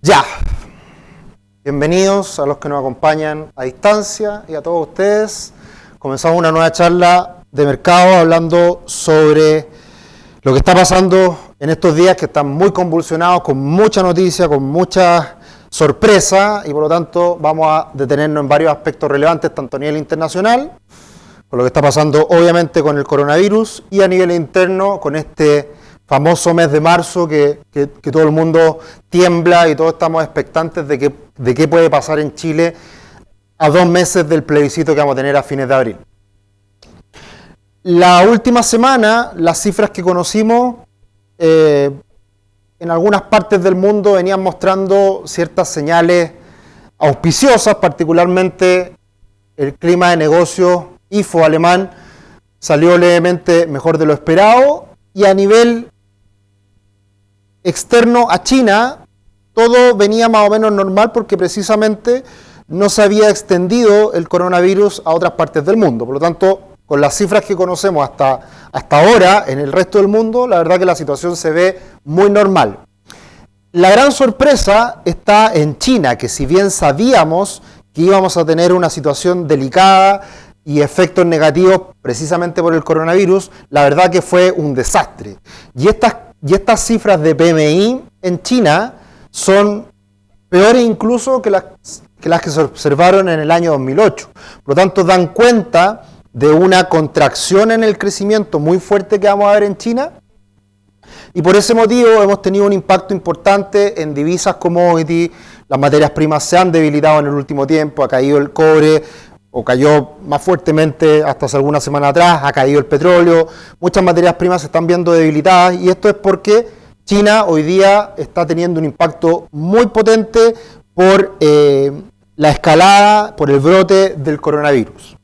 Ya, bienvenidos a los que nos acompañan a distancia y a todos ustedes. Comenzamos una nueva charla de mercado hablando sobre lo que está pasando en estos días que están muy convulsionados, con mucha noticia, con mucha sorpresa y por lo tanto vamos a detenernos en varios aspectos relevantes tanto a nivel internacional, con lo que está pasando obviamente con el coronavirus y a nivel interno con este famoso mes de marzo que todo el mundo tiembla y todos estamos expectantes de qué puede pasar en Chile a 2 meses del plebiscito que vamos a tener a fines de abril. La última semana, las cifras que conocimos en algunas partes del mundo venían mostrando ciertas señales auspiciosas, particularmente el clima de negocios IFO alemán salió levemente mejor de lo esperado y a nivel externo a China, todo venía más o menos normal porque precisamente no se había extendido el coronavirus a otras partes del mundo. Por lo tanto, con las cifras que conocemos hasta ahora en el resto del mundo, la verdad que la situación se ve muy normal. La gran sorpresa está en China, que si bien sabíamos que íbamos a tener una situación delicada y efectos negativos precisamente por el coronavirus, la verdad que fue un desastre. Y estas cifras de PMI en China son peores incluso que las que se observaron en el año 2008. Por lo tanto, dan cuenta de una contracción en el crecimiento muy fuerte que vamos a ver en China. Y por ese motivo hemos tenido un impacto importante en divisas commodity. Las materias primas se han debilitado en el último tiempo, ha caído el cobre, o cayó más fuertemente hasta hace algunas semanas atrás, ha caído el petróleo, muchas materias primas se están viendo debilitadas y esto es porque China hoy día está teniendo un impacto muy potente por la escalada, por el brote del coronavirus.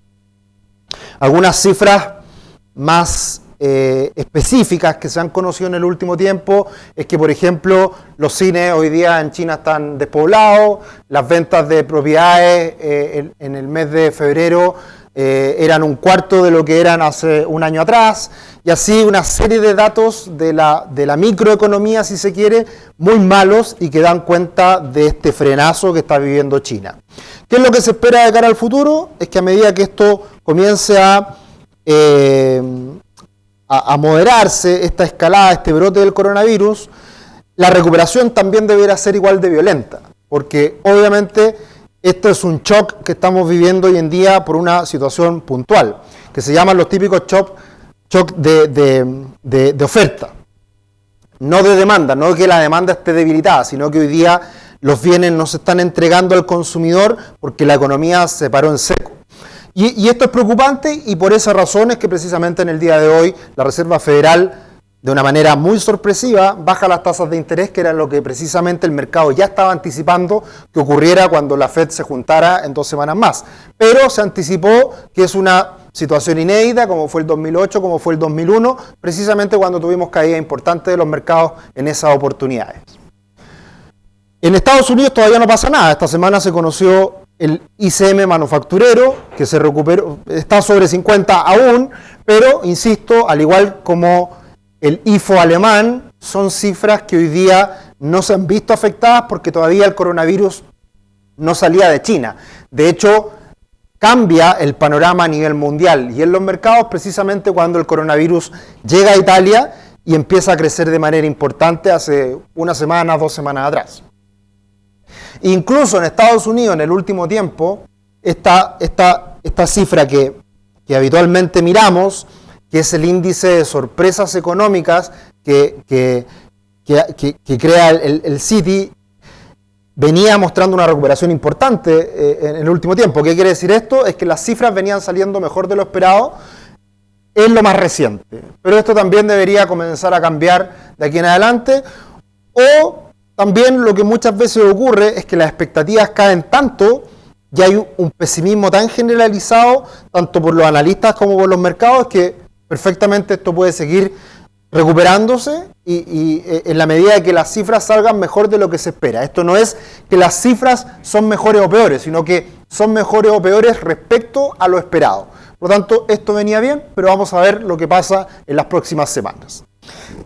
Algunas cifras más específicas que se han conocido en el último tiempo es que, por ejemplo, los cines hoy día en China están despoblados, las ventas de propiedades en el mes de febrero eran 1/4 de lo que eran hace un año atrás, y así una serie de datos de la microeconomía, si se quiere, muy malos y que dan cuenta de este frenazo que está viviendo China. ¿Qué es lo que se espera de cara al futuro? Es que a medida que esto comience a moderarse, esta escalada, este brote del coronavirus, la recuperación también deberá ser igual de violenta, porque obviamente esto es un shock que estamos viviendo hoy en día por una situación puntual, que se llaman los típicos shock de oferta, no de demanda, no que la demanda esté debilitada, sino que hoy día los bienes no se están entregando al consumidor porque la economía se paró en seco. Y esto es preocupante y por esa razón es que precisamente en el día de hoy la Reserva Federal, de una manera muy sorpresiva, baja las tasas de interés, que era lo que precisamente el mercado ya estaba anticipando que ocurriera cuando la Fed se juntara en 2 semanas más. Pero se anticipó que es una situación inédita, como fue el 2008, como fue el 2001, precisamente cuando tuvimos caída importante de los mercados en esas oportunidades. En Estados Unidos todavía no pasa nada. Esta semana se conoció el ICM manufacturero, que se recuperó, está sobre 50 aún, pero, insisto, al igual como el IFO alemán, son cifras que hoy día no se han visto afectadas porque todavía el coronavirus no salía de China. De hecho, cambia el panorama a nivel mundial y en los mercados precisamente cuando el coronavirus llega a Italia y empieza a crecer de manera importante hace 1 semana, 2 semanas atrás. Incluso en Estados Unidos, en el último tiempo, esta cifra que habitualmente miramos, que es el índice de sorpresas económicas que crea el Citi, venía mostrando una recuperación importante en el último tiempo. ¿Qué quiere decir esto? Es que las cifras venían saliendo mejor de lo esperado en lo más reciente. Pero esto también debería comenzar a cambiar de aquí en adelante, o también lo que muchas veces ocurre es que las expectativas caen tanto y hay un pesimismo tan generalizado, tanto por los analistas como por los mercados, que perfectamente esto puede seguir recuperándose y en la medida de que las cifras salgan mejor de lo que se espera. Esto no es que las cifras son mejores o peores, sino que son mejores o peores respecto a lo esperado. Por lo tanto, esto venía bien, pero vamos a ver lo que pasa en las próximas semanas.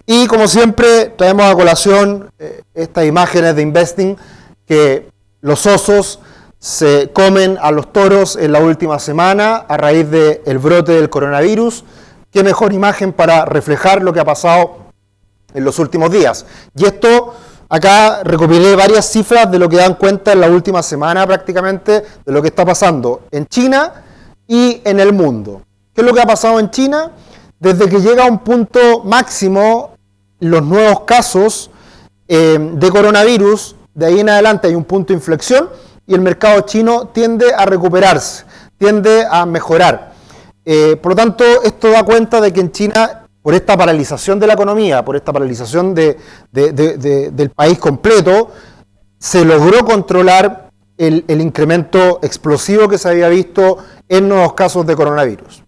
Y como siempre, traemos a colación estas imágenes de Investing que los osos se comen a los toros en la última semana a raíz del brote del coronavirus. Qué mejor imagen para reflejar lo que ha pasado en los últimos días. Y esto, acá recopilé varias cifras de lo que dan cuenta en la última semana prácticamente de lo que está pasando en China y en el mundo. ¿Qué es lo que ha pasado en China? Desde que llega a un punto máximo los nuevos casos de coronavirus, de ahí en adelante hay un punto de inflexión y el mercado chino tiende a recuperarse, tiende a mejorar. Por lo tanto, esto da cuenta de que en China, por esta paralización de la economía, por esta paralización del país completo, se logró controlar el incremento explosivo que se había visto en nuevos casos de coronavirus.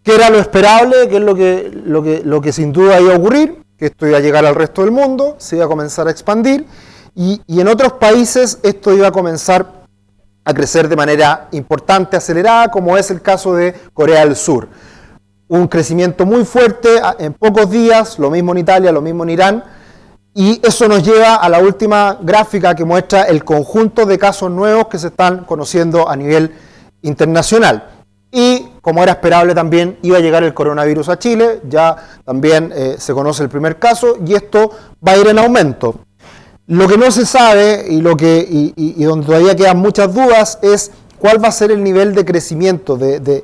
¿Qué era lo esperable? ¿Qué es lo que sin duda iba a ocurrir? Que esto iba a llegar al resto del mundo, se iba a comenzar a expandir y en otros países esto iba a comenzar a crecer de manera importante, acelerada, como es el caso de Corea del Sur. Un crecimiento muy fuerte en pocos días, lo mismo en Italia, lo mismo en Irán, y eso nos lleva a la última gráfica que muestra el conjunto de casos nuevos que se están conociendo a nivel internacional. Y como era esperable también iba a llegar el coronavirus a Chile, ya también se conoce el primer caso y esto va a ir en aumento. Lo que no se sabe y donde todavía quedan muchas dudas es cuál va a ser el nivel de crecimiento, de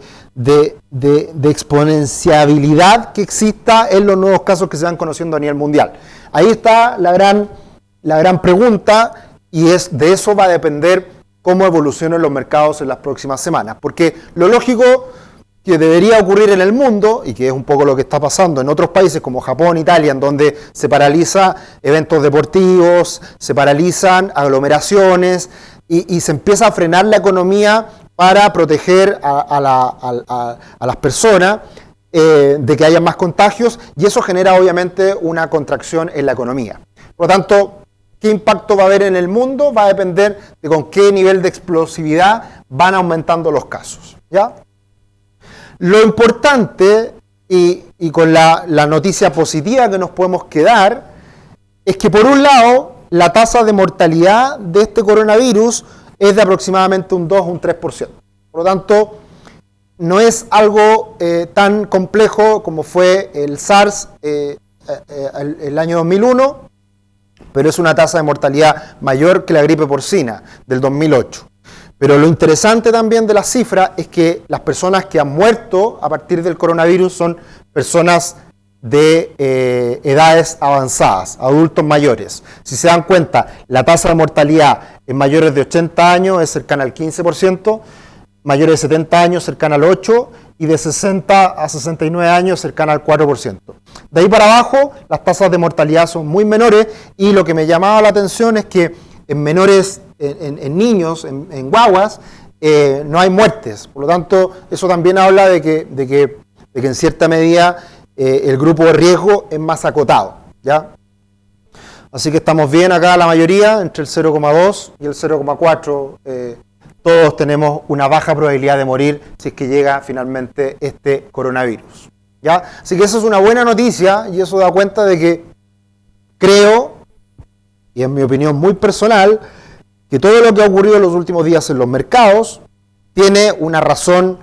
exponenciabilidad que exista en los nuevos casos que se van conociendo a nivel mundial. Ahí está la gran pregunta y de eso va a depender cómo evolucionen los mercados en las próximas semanas. Porque lo lógico que debería ocurrir en el mundo, y que es un poco lo que está pasando en otros países como Japón, Italia, en donde se paraliza eventos deportivos, se paralizan aglomeraciones y se empieza a frenar la economía para proteger a las personas de que haya más contagios, y eso genera obviamente una contracción en la economía. Por lo tanto, ¿qué impacto va a haber en el mundo? Va a depender de con qué nivel de explosividad van aumentando los casos, ¿ya? Lo importante, y con la noticia positiva que nos podemos quedar, es que por un lado, la tasa de mortalidad de este coronavirus es de aproximadamente un 2 o un 3%. Por lo tanto, no es algo tan complejo como fue el SARS el año 2001, pero es una tasa de mortalidad mayor que la gripe porcina del 2008. Pero lo interesante también de la cifra es que las personas que han muerto a partir del coronavirus son personas de edades avanzadas, adultos mayores. Si se dan cuenta, la tasa de mortalidad en mayores de 80 años es cercana al 15%, mayores de 70 años cercana al 8% y de 60 a 69 años cercana al 4%. De ahí para abajo, las tasas de mortalidad son muy menores y lo que me llamaba la atención es que en menores, en niños, en guaguas, no hay muertes. Por lo tanto, eso también habla de que en cierta medida el grupo de riesgo es más acotado, ¿ya? Así que estamos bien acá la mayoría, entre el 0,2 y el 0,4. Todos tenemos una baja probabilidad de morir si es que llega finalmente este coronavirus, ¿ya? Así que eso es una buena noticia y eso da cuenta de que creo, y en mi opinión muy personal, que todo lo que ha ocurrido en los últimos días en los mercados tiene una razón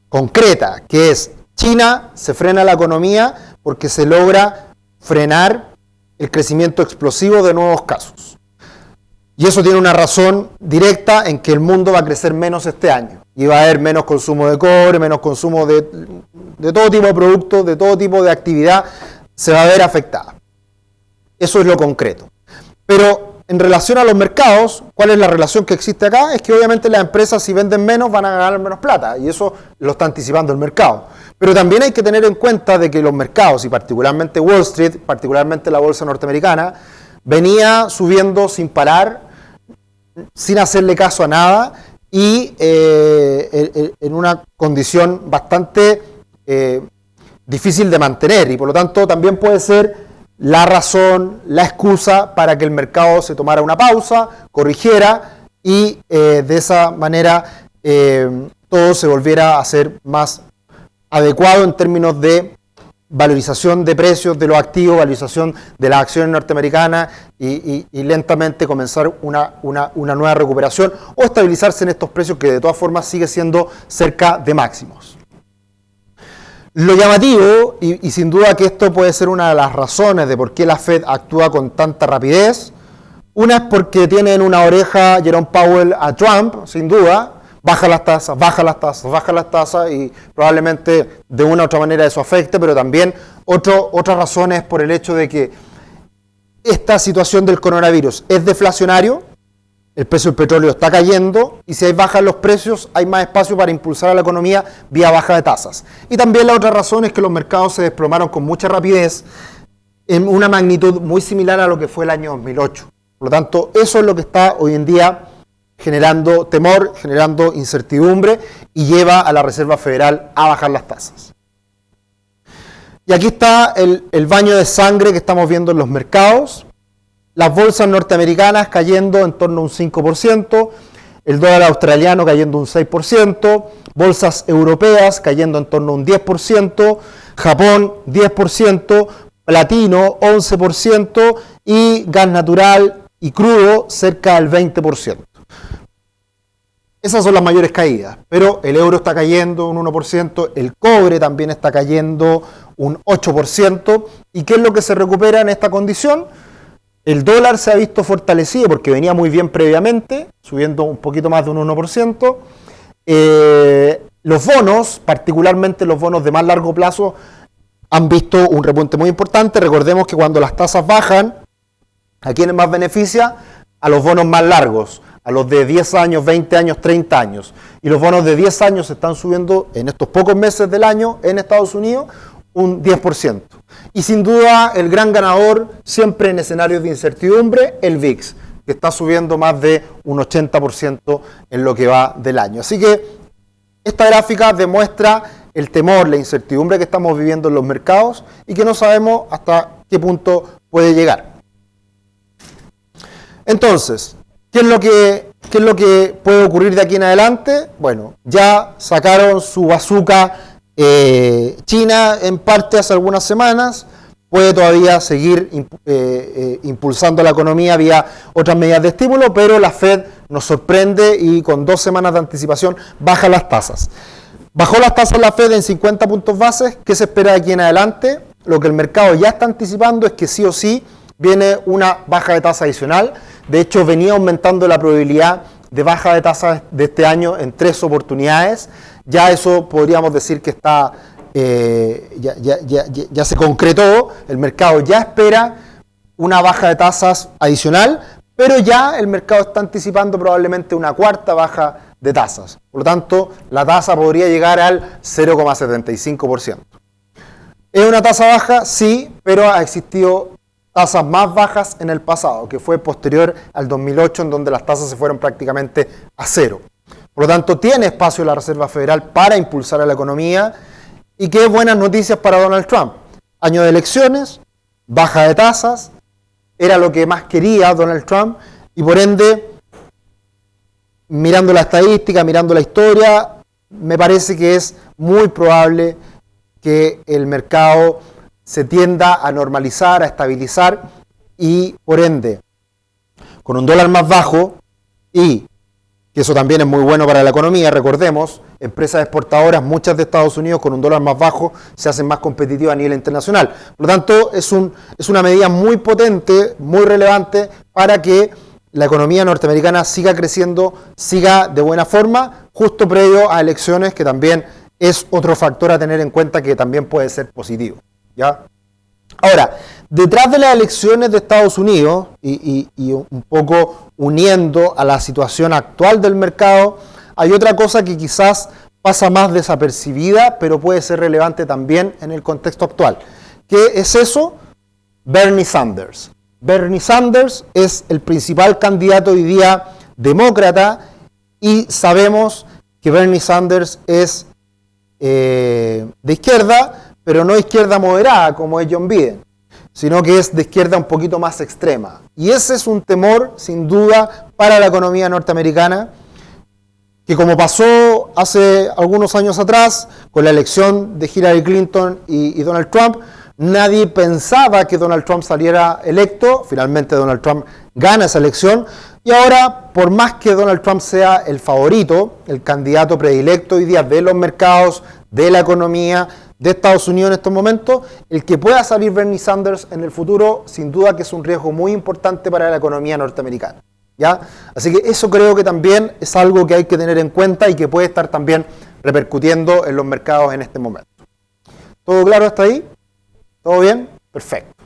concreta, que es China se frena la economía porque se logra frenar el crecimiento explosivo de nuevos casos. Y eso tiene una razón directa en que el mundo va a crecer menos este año. Y va a haber menos consumo de cobre, menos consumo de todo tipo de productos, de todo tipo de actividad, se va a ver afectada. Eso es lo concreto. Pero en relación a los mercados, ¿cuál es la relación que existe acá? Es que obviamente las empresas, si venden menos, van a ganar menos plata, y eso lo está anticipando el mercado. Pero también hay que tener en cuenta de que los mercados, y particularmente Wall Street, particularmente la bolsa norteamericana, venía subiendo sin parar, sin hacerle caso a nada, y en una condición bastante difícil de mantener, y por lo tanto también puede ser la razón, la excusa para que el mercado se tomara una pausa, corrigiera y de esa manera todo se volviera a ser más adecuado en términos de valorización de precios de los activos, valorización de las acciones norteamericanas y lentamente comenzar una nueva recuperación o estabilizarse en estos precios que de todas formas sigue siendo cerca de máximos. Lo llamativo, y sin duda que esto puede ser una de las razones de por qué la Fed actúa con tanta rapidez, una es porque tiene en una oreja Jerome Powell a Trump, sin duda, baja las tasas, baja las tasas, baja las tasas y probablemente de una u otra manera eso afecte, pero también otra razón es por el hecho de que esta situación del coronavirus es deflacionario, el precio del petróleo está cayendo y si hay bajas los precios hay más espacio para impulsar a la economía vía baja de tasas. Y también la otra razón es que los mercados se desplomaron con mucha rapidez en una magnitud muy similar a lo que fue el año 2008. Por lo tanto, eso es lo que está hoy en día generando temor, generando incertidumbre y lleva a la Reserva Federal a bajar las tasas. Y aquí está el baño de sangre que estamos viendo en los mercados. Las bolsas norteamericanas cayendo en torno a un 5%, el dólar australiano cayendo un 6%, bolsas europeas cayendo en torno a un 10%, Japón 10%, platino 11% y gas natural y crudo cerca del 20%. Esas son las mayores caídas, pero el euro está cayendo un 1%, el cobre también está cayendo un 8%. ¿Y qué es lo que se recupera en esta condición? El dólar se ha visto fortalecido porque venía muy bien previamente, subiendo un poquito más de un 1%. Los bonos, particularmente los bonos de más largo plazo, han visto un repunte muy importante. Recordemos que cuando las tasas bajan, ¿a quiénes más beneficia? A los bonos más largos, a los de 10 años, 20 años, 30 años. Y los bonos de 10 años están subiendo en estos pocos meses del año en Estados Unidos un 10%. Y sin duda el gran ganador siempre en escenarios de incertidumbre, el VIX, que está subiendo más de un 80% en lo que va del año. Así que esta gráfica demuestra el temor, la incertidumbre que estamos viviendo en los mercados y que no sabemos hasta qué punto puede llegar. Entonces, ¿qué es lo que puede ocurrir de aquí en adelante? Bueno, ya sacaron su bazooka China en parte hace algunas semanas, puede todavía seguir impulsando la economía vía otras medidas de estímulo, pero la Fed nos sorprende y con 2 semanas de anticipación baja las tasas. Bajó las tasas la Fed en 50 puntos bases. ¿Qué se espera de aquí en adelante? Lo que el mercado ya está anticipando es que sí o sí viene una baja de tasa adicional. De hecho, venía aumentando la probabilidad de baja de tasas de este año en 3 oportunidades. Ya eso podríamos decir que está ya se concretó. El mercado ya espera una baja de tasas adicional, pero ya el mercado está anticipando probablemente una cuarta baja de tasas. Por lo tanto, la tasa podría llegar al 0,75%. ¿Es una tasa baja? Sí, pero ha existido tasas más bajas en el pasado, que fue posterior al 2008, en donde las tasas se fueron prácticamente a cero. Por lo tanto, tiene espacio la Reserva Federal para impulsar a la economía. Y qué buenas noticias para Donald Trump. Año de elecciones, baja de tasas, era lo que más quería Donald Trump, y por ende, mirando la estadística, mirando la historia, me parece que es muy probable que el mercado se tienda a normalizar, a estabilizar, y por ende, con un dólar más bajo, y que eso también es muy bueno para la economía, recordemos, empresas exportadoras, muchas de Estados Unidos, con un dólar más bajo, se hacen más competitivas a nivel internacional. Por lo tanto, es una medida muy potente, muy relevante, para que la economía norteamericana siga creciendo, siga de buena forma, justo previo a elecciones, que también es otro factor a tener en cuenta que también puede ser positivo, ¿ya? Ahora, detrás de las elecciones de Estados Unidos, y un poco uniendo a la situación actual del mercado, hay otra cosa que quizás pasa más desapercibida, pero puede ser relevante también en el contexto actual. ¿Qué es eso? Bernie Sanders. Bernie Sanders es el principal candidato hoy día demócrata, y sabemos que Bernie Sanders es de izquierda, pero no izquierda moderada como es John Biden, sino que es de izquierda un poquito más extrema. Y ese es un temor, sin duda, para la economía norteamericana, que como pasó hace algunos años atrás con la elección de Hillary Clinton y Donald Trump, nadie pensaba que Donald Trump saliera electo. Finalmente Donald Trump gana esa elección y ahora, por más que Donald Trump sea el favorito, el candidato predilecto hoy día de los mercados, de la economía de Estados Unidos en estos momentos, el que pueda salir Bernie Sanders en el futuro, sin duda que es un riesgo muy importante para la economía norteamericana, ¿ya? Así que eso creo que también es algo que hay que tener en cuenta y que puede estar también repercutiendo en los mercados en este momento. ¿Todo claro hasta ahí? ¿Todo bien? Perfecto.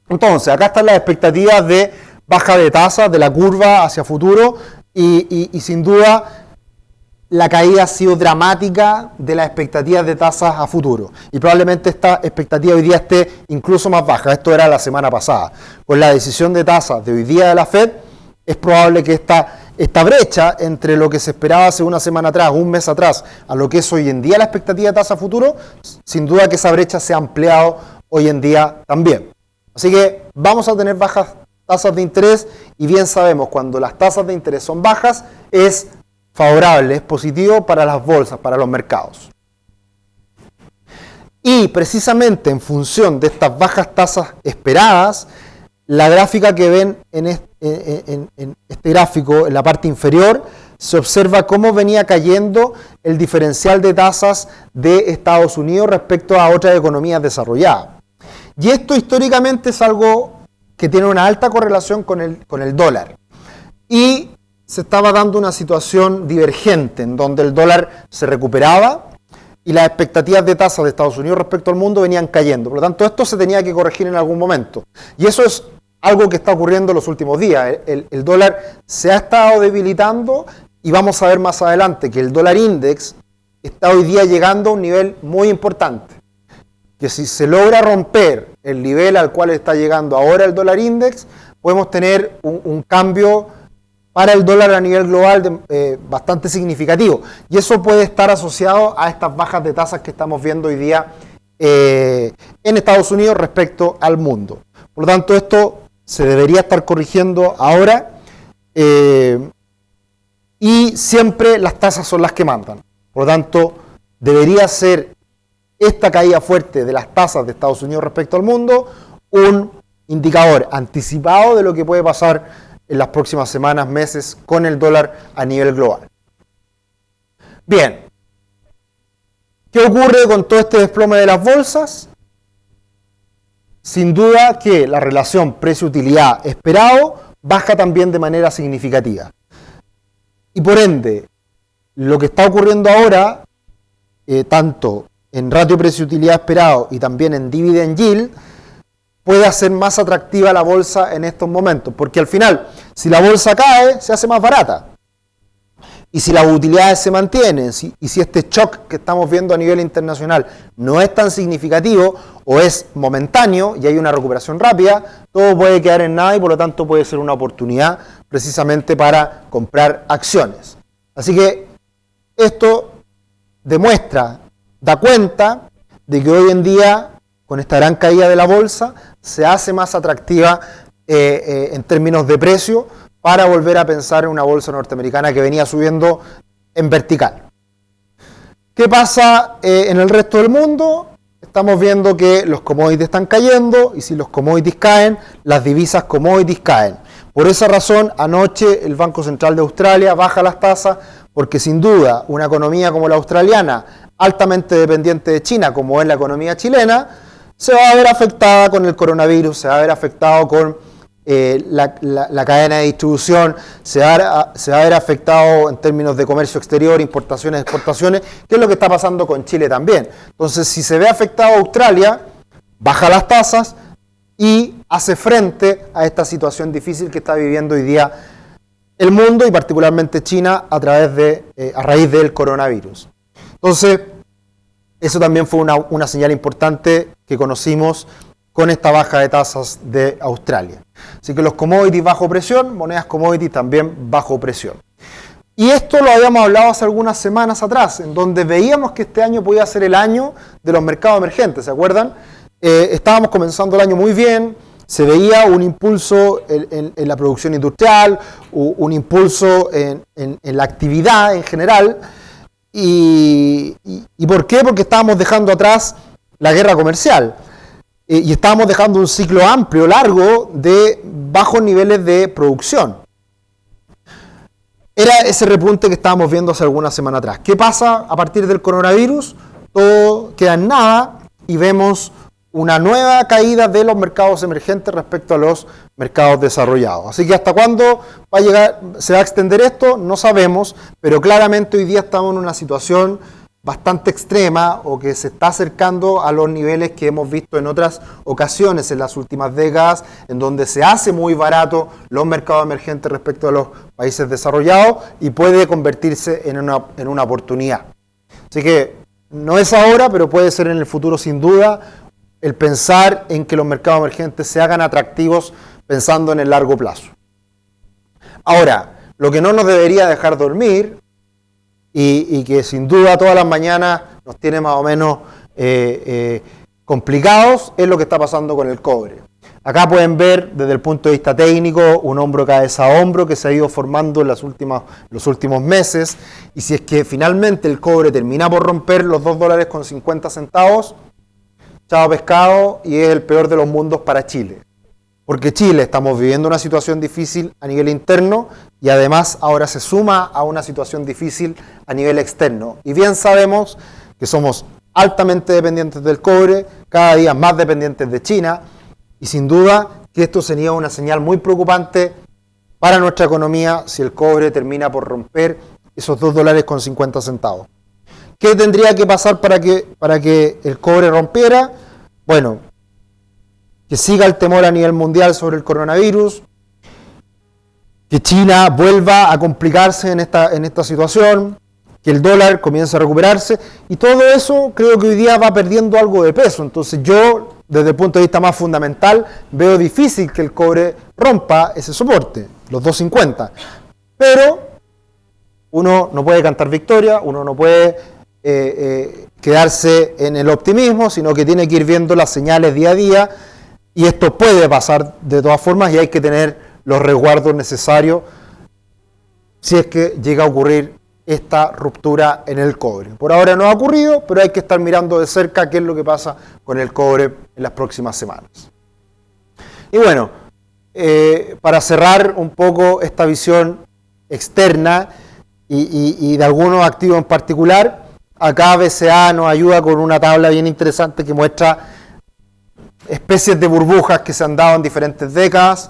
Entonces, acá están las expectativas de baja de tasas de la curva hacia futuro y sin duda la caída ha sido dramática de las expectativas de tasas a futuro. Y probablemente esta expectativa hoy día esté incluso más baja. Esto era la semana pasada. Con la decisión de tasas de hoy día de la Fed, es probable que esta brecha entre lo que se esperaba hace una semana atrás, un mes atrás, a lo que es hoy en día la expectativa de tasa a futuro, sin duda que esa brecha se ha ampliado hoy en día también. Así que vamos a tener bajas tasas de interés y bien sabemos cuando las tasas de interés son bajas es favorable, es positivo para las bolsas, para los mercados. Y precisamente en función de estas bajas tasas esperadas, la gráfica que ven en este gráfico, en la parte inferior, se observa cómo venía cayendo el diferencial de tasas de Estados Unidos respecto a otras economías desarrolladas. Y esto históricamente es algo que tiene una alta correlación con el dólar. Y se estaba dando una situación divergente en donde el dólar se recuperaba y las expectativas de tasas de Estados Unidos respecto al mundo venían cayendo. Por lo tanto, esto se tenía que corregir en algún momento. Y eso es algo que está ocurriendo en los últimos días. El dólar se ha estado debilitando y vamos a ver más adelante que el dólar index está hoy día llegando a un nivel muy importante. Que si se logra romper el nivel al cual está llegando ahora el dólar index, podemos tener un cambio para el dólar a nivel global bastante significativo. Y eso puede estar asociado a estas bajas de tasas que estamos viendo hoy día en Estados Unidos respecto al mundo. Por lo tanto, esto se debería estar corrigiendo ahora y siempre las tasas son las que mandan. Por lo tanto, debería ser esta caída fuerte de las tasas de Estados Unidos respecto al mundo un indicador anticipado de lo que puede pasar en las próximas semanas, meses, con el dólar a nivel global. Bien, ¿qué ocurre con todo este desplome de las bolsas? Sin duda que la relación precio-utilidad esperado baja también de manera significativa. Y por ende, lo que está ocurriendo ahora, tanto en ratio precio-utilidad esperado y también en dividend yield, puede hacer más atractiva la bolsa en estos momentos, porque al final, si la bolsa cae, se hace más barata. Y si las utilidades se mantienen, y si este shock que estamos viendo a nivel internacional no es tan significativo o es momentáneo y hay una recuperación rápida, todo puede quedar en nada y por lo tanto puede ser una oportunidad precisamente para comprar acciones. Así que esto demuestra, da cuenta de que hoy en día, con esta gran caída de la bolsa, se hace más atractiva en términos de precio para volver a pensar en una bolsa norteamericana que venía subiendo en vertical. ¿Qué pasa en el resto del mundo? Estamos viendo que los commodities están cayendo y si los commodities caen, las divisas commodities caen. Por esa razón, anoche el Banco Central de Australia baja las tasas porque sin duda una economía como la australiana, altamente dependiente de China, como es la economía chilena, se va a ver afectada con el coronavirus, se va a ver afectado con la cadena de distribución, se va a ver afectado en términos de comercio exterior, importaciones, exportaciones, que es lo que está pasando con Chile también. Entonces, si se ve afectado Australia, baja las tasas y hace frente a esta situación difícil que está viviendo hoy día el mundo y particularmente China a raíz del coronavirus. Entonces, eso también fue una señal importante que conocimos con esta baja de tasas de Australia. Así que los commodities bajo presión, monedas commodities también bajo presión. Y esto lo habíamos hablado hace algunas semanas atrás, en donde veíamos que este año podía ser el año de los mercados emergentes, ¿se acuerdan? Estábamos comenzando el año muy bien, se veía un impulso en la producción industrial, un impulso en la actividad en general. ¿Y por qué? Porque estábamos dejando atrás la guerra comercial y estábamos dejando un ciclo amplio, largo, de bajos niveles de producción. Era ese repunte que estábamos viendo hace algunas semanas atrás. ¿Qué pasa a partir del coronavirus? Todo queda en nada y vemos una nueva caída de los mercados emergentes respecto a los mercados desarrollados. Así que hasta cuándo se va a extender esto, no sabemos, pero claramente hoy día estamos en una situación bastante extrema o que se está acercando a los niveles que hemos visto en otras ocasiones en las últimas décadas, en donde se hace muy barato los mercados emergentes respecto a los países desarrollados y puede convertirse en una oportunidad. Así que no es ahora, pero puede ser en el futuro sin duda, el pensar en que los mercados emergentes se hagan atractivos pensando en el largo plazo. Ahora, lo que no nos debería dejar dormir y que sin duda todas las mañanas nos tiene más o menos complicados es lo que está pasando con el cobre. Acá pueden ver desde el punto de vista técnico un hombro cabeza a hombro que se ha ido formando en los últimos meses, y si es que finalmente el cobre termina por romper los $2.50, chao pescado, y es el peor de los mundos para Chile. Porque Chile estamos viviendo una situación difícil a nivel interno y además ahora se suma a una situación difícil a nivel externo. Y bien sabemos que somos altamente dependientes del cobre, cada día más dependientes de China, y sin duda que esto sería una señal muy preocupante para nuestra economía si el cobre termina por romper esos $2.50. ¿Qué tendría que pasar para que el cobre rompiera? Bueno, que siga el temor a nivel mundial sobre el coronavirus, que China vuelva a complicarse en esta situación, que el dólar comience a recuperarse, y todo eso creo que hoy día va perdiendo algo de peso. Entonces yo, desde el punto de vista más fundamental, veo difícil que el cobre rompa ese soporte, los 2.50. Pero uno no puede cantar victoria, uno no puede quedarse en el optimismo, sino que tiene que ir viendo las señales día a día, y esto puede pasar de todas formas y hay que tener los resguardos necesarios si es que llega a ocurrir esta ruptura en el cobre. Por ahora no ha ocurrido, pero hay que estar mirando de cerca qué es lo que pasa con el cobre en las próximas semanas. Y bueno, para cerrar un poco esta visión externa y de algunos activos en particular, acá BCA nos ayuda con una tabla bien interesante que muestra especies de burbujas que se han dado en diferentes décadas.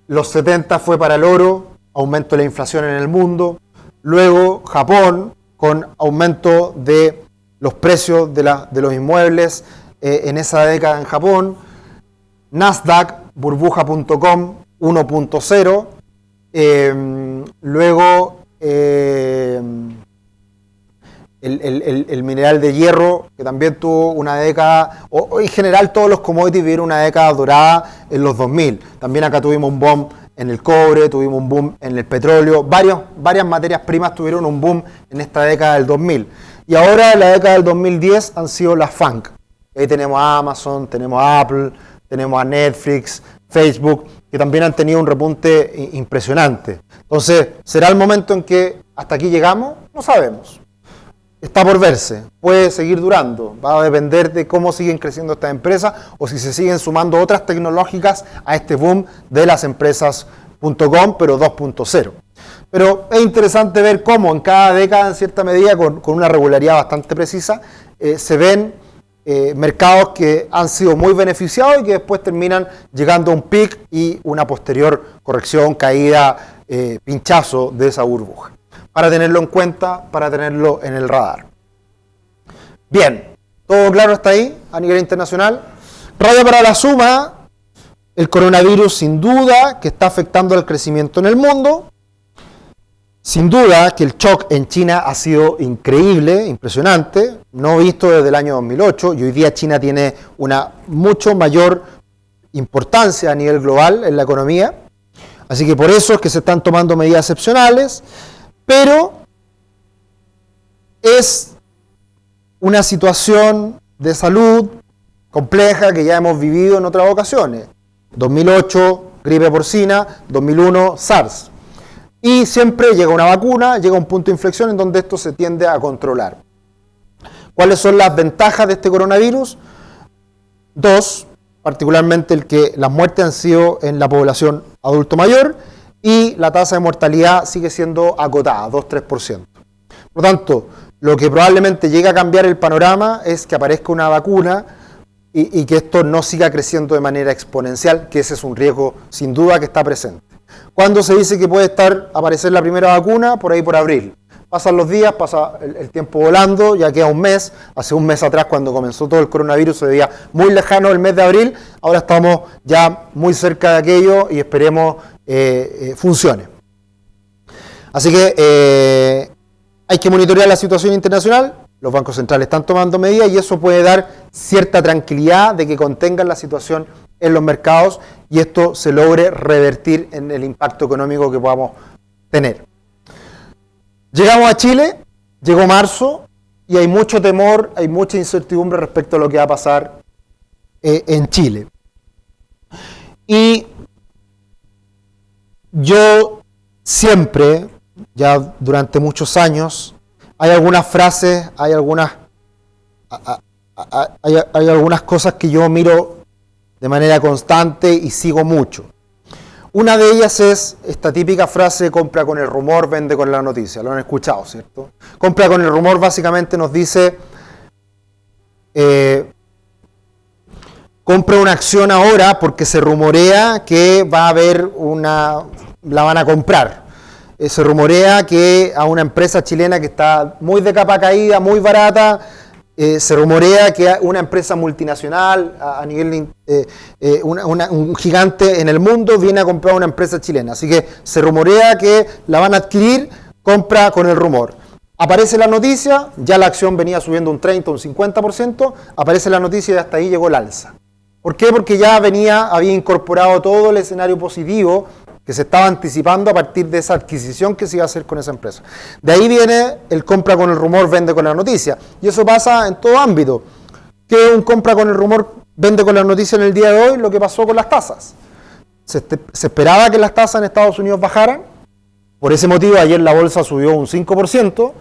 Los 70 fue para el oro, aumento de la inflación en el mundo. Luego Japón, con aumento de los precios de los inmuebles en esa década en Japón. Nasdaq, burbuja.com 1.0. Luego el mineral de hierro, que también tuvo una década, o en general todos los commodities vivieron una década dorada en los 2000. También acá tuvimos un boom en el cobre, tuvimos un boom en el petróleo, varias materias primas tuvieron un boom en esta década del 2000. Y ahora en la década del 2010 han sido las FANG. Ahí tenemos a Amazon, tenemos a Apple, tenemos a Netflix, Facebook, que también han tenido un repunte impresionante. Entonces, ¿será el momento en que hasta aquí llegamos? No sabemos. Está por verse, puede seguir durando, va a depender de cómo siguen creciendo estas empresas o si se siguen sumando otras tecnológicas a este boom de las empresas.com, pero 2.0. Pero es interesante ver cómo en cada década, en cierta medida, con una regularidad bastante precisa, se ven mercados que han sido muy beneficiados y que después terminan llegando a un pic y una posterior corrección, caída, pinchazo de esa burbuja. Para tenerlo en cuenta, para tenerlo en el radar. Bien, ¿todo claro hasta ahí a nivel internacional? Raya para la suma, el coronavirus sin duda que está afectando al crecimiento en el mundo. Sin duda que el shock en China ha sido increíble, impresionante, no visto desde el año 2008, y hoy día China tiene una mucho mayor importancia a nivel global en la economía. Así que por eso es que se están tomando medidas excepcionales. Pero es una situación de salud compleja que ya hemos vivido en otras ocasiones. 2008 gripe porcina, 2001 SARS. Y siempre llega una vacuna, llega un punto de inflexión en donde esto se tiende a controlar. ¿Cuáles son las ventajas de este coronavirus? Dos, particularmente el que las muertes han sido en la población adulto mayor y la tasa de mortalidad sigue siendo acotada, 2-3%. Por lo tanto, lo que probablemente llegue a cambiar el panorama es que aparezca una vacuna y que esto no siga creciendo de manera exponencial, que ese es un riesgo sin duda que está presente. ¿Cuándo se dice que puede aparecer la primera vacuna? Por ahí por abril. Pasan los días, pasa el tiempo volando, ya queda un mes. Hace un mes atrás, cuando comenzó todo el coronavirus, se veía muy lejano el mes de abril. Ahora estamos ya muy cerca de aquello y esperemos funcione. Así que hay que monitorear la situación internacional. Los bancos centrales están tomando medidas y eso puede dar cierta tranquilidad de que contengan la situación en los mercados y esto se logre revertir en el impacto económico que podamos tener. Llegamos a Chile, llegó marzo y hay mucho temor, hay mucha incertidumbre respecto a lo que va a pasar en Chile. Y yo siempre, ya durante muchos años, hay algunas frases, hay algunas cosas que yo miro de manera constante y sigo mucho. Una de ellas es esta típica frase, compra con el rumor, vende con la noticia. Lo han escuchado, ¿cierto? Compra con el rumor básicamente nos dice, compra una acción ahora porque se rumorea que va a haber la van a comprar. Se rumorea que a una empresa chilena que está muy de capa caída, muy barata, se rumorea que una empresa multinacional a nivel un gigante en el mundo viene a comprar una empresa chilena. Así que se rumorea que la van a adquirir, compra con el rumor. Aparece la noticia, ya la acción venía subiendo un 30 o un 50%, aparece la noticia y hasta ahí llegó el alza. ¿Por qué? Porque ya había incorporado todo el escenario positivo que se estaba anticipando a partir de esa adquisición que se iba a hacer con esa empresa. De ahí viene el compra con el rumor, vende con la noticia. Y eso pasa en todo ámbito. ¿Qué un compra con el rumor, vende con la noticia en el día de hoy? Lo que pasó con las tasas. Se esperaba que las tasas en Estados Unidos bajaran. Por ese motivo ayer la bolsa subió un 5%.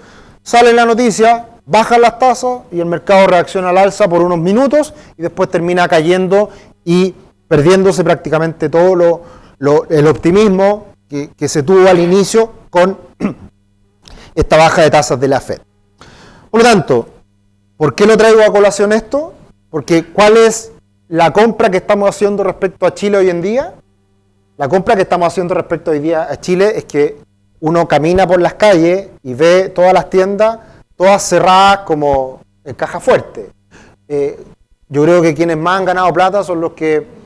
Sale la noticia, bajan las tasas y el mercado reacciona al alza por unos minutos y después termina cayendo y perdiéndose prácticamente todo el optimismo que se tuvo al inicio con esta baja de tasas de la Fed. Por lo tanto, ¿por qué lo traigo a colación esto? Porque ¿cuál es la compra que estamos haciendo respecto a Chile hoy en día? La compra que estamos haciendo respecto hoy día a Chile es que uno camina por las calles y ve todas las tiendas, todas cerradas como en caja fuerte. Yo creo que quienes más han ganado plata son los que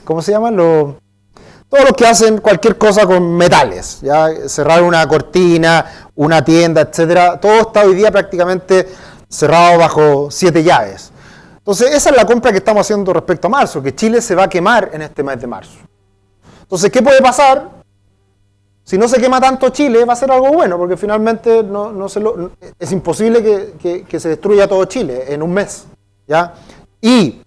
¿cómo se llaman? Todos los que hacen cualquier cosa con metales, ya cerrar una cortina, una tienda, etcétera, todo está hoy día prácticamente cerrado bajo 7 llaves. Entonces, esa es la compra que estamos haciendo respecto a marzo, que Chile se va a quemar en este mes de marzo. Entonces, ¿qué puede pasar? Si no se quema tanto Chile, va a ser algo bueno, porque finalmente es imposible que se destruya todo Chile en un mes, ¿ya? Y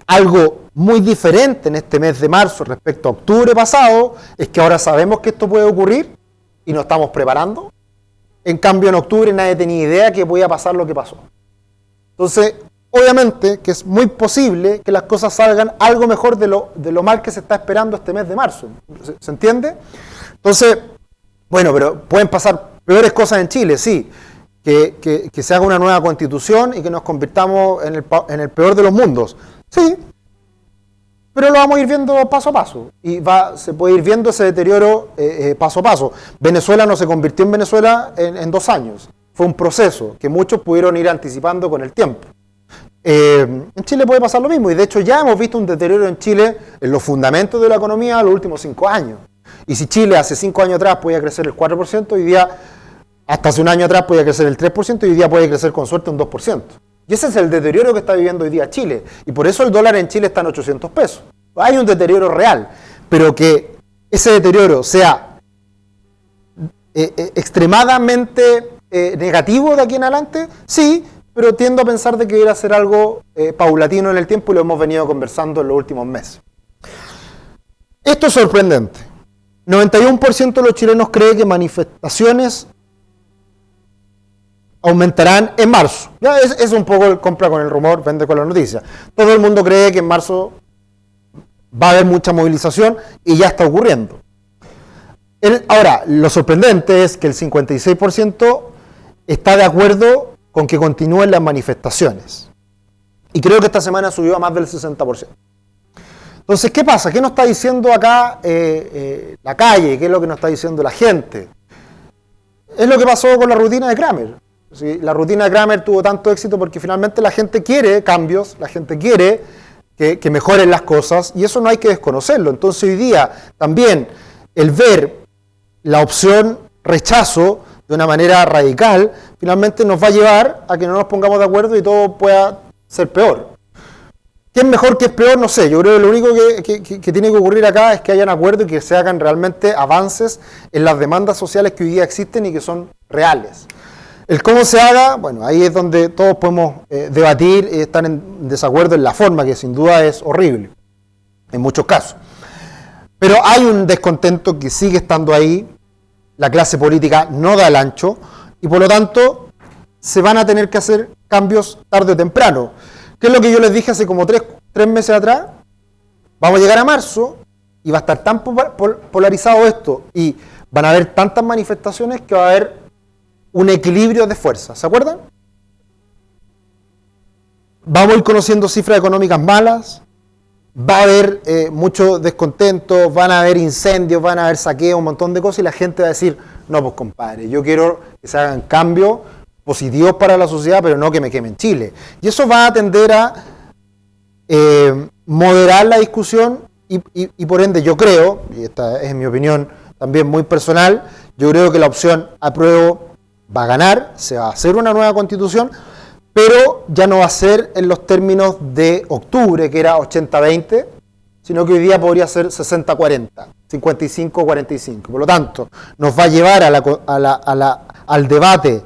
algo muy diferente en este mes de marzo respecto a octubre pasado es que ahora sabemos que esto puede ocurrir y nos estamos preparando. En cambio, en octubre nadie tenía idea que podía pasar lo que pasó. Entonces, obviamente que es muy posible que las cosas salgan algo mejor de lo mal que se está esperando este mes de marzo. ¿Se entiende? Entonces, bueno, pero pueden pasar peores cosas en Chile, sí. Que se haga una nueva constitución y que nos convirtamos en el peor de los mundos. Sí, pero lo vamos a ir viendo paso a paso y se puede ir viendo ese deterioro paso a paso. Venezuela no se convirtió en Venezuela en 2 años, fue un proceso que muchos pudieron ir anticipando con el tiempo. En Chile puede pasar lo mismo y de hecho ya hemos visto un deterioro en Chile en los fundamentos de la economía en los últimos 5 años. Y si Chile hace 5 años atrás podía crecer el 4%, hoy día, hasta hace un año atrás podía crecer el 3% y hoy día puede crecer con suerte un 2%. Y ese es el deterioro que está viviendo hoy día Chile. Y por eso el dólar en Chile está en 800 pesos. Hay un deterioro real, pero que ese deterioro sea extremadamente negativo de aquí en adelante, sí, pero tiendo a pensar de que debería ser algo paulatino en el tiempo y lo hemos venido conversando en los últimos meses. Esto es sorprendente. 91% de los chilenos cree que manifestaciones aumentarán en marzo. Ya es un poco el compra con el rumor, vende con la noticia. Todo el mundo cree que en marzo va a haber mucha movilización y ya está ocurriendo. Ahora, lo sorprendente es que el 56% está de acuerdo con que continúen las manifestaciones. Y creo que esta semana subió a más del 60%. Entonces, ¿qué pasa? ¿Qué nos está diciendo acá la calle? ¿Qué es lo que nos está diciendo la gente? Es lo que pasó con la rutina de Kramer. ¿Sí? La rutina de Kramer tuvo tanto éxito porque finalmente la gente quiere cambios, la gente quiere que mejoren las cosas, y eso no hay que desconocerlo. Entonces hoy día también el ver la opción rechazo de una manera radical, finalmente nos va a llevar a que no nos pongamos de acuerdo y todo pueda ser peor. ¿Qué es mejor, qué es peor? No sé. Yo creo que lo único que tiene que ocurrir acá es que hayan acuerdos y que se hagan realmente avances en las demandas sociales que hoy día existen y que son reales. El cómo se haga, bueno, ahí es donde todos podemos debatir y estar en desacuerdo en la forma, que sin duda es horrible, en muchos casos. Pero hay un descontento que sigue estando ahí, la clase política no da el ancho, y por lo tanto se van a tener que hacer cambios tarde o temprano. ¿Qué es lo que yo les dije hace como tres meses atrás? Vamos a llegar a marzo y va a estar tan polarizado esto y van a haber tantas manifestaciones que va a haber un equilibrio de fuerzas. ¿Se acuerdan? Vamos a ir conociendo cifras económicas malas, va a haber mucho descontento, van a haber incendios, van a haber saqueos, un montón de cosas y la gente va a decir, no, pues compadre, yo quiero que se hagan cambios positivos para la sociedad, pero no que me quemen Chile. Y eso va a tender a moderar la discusión y por ende yo creo, y esta es mi opinión también muy personal, yo creo que la opción apruebo va a ganar, se va a hacer una nueva constitución, pero ya no va a ser en los términos de octubre, que era 80-20, sino que hoy día podría ser 60-40, 55-45. Por lo tanto, nos va a llevar al debate,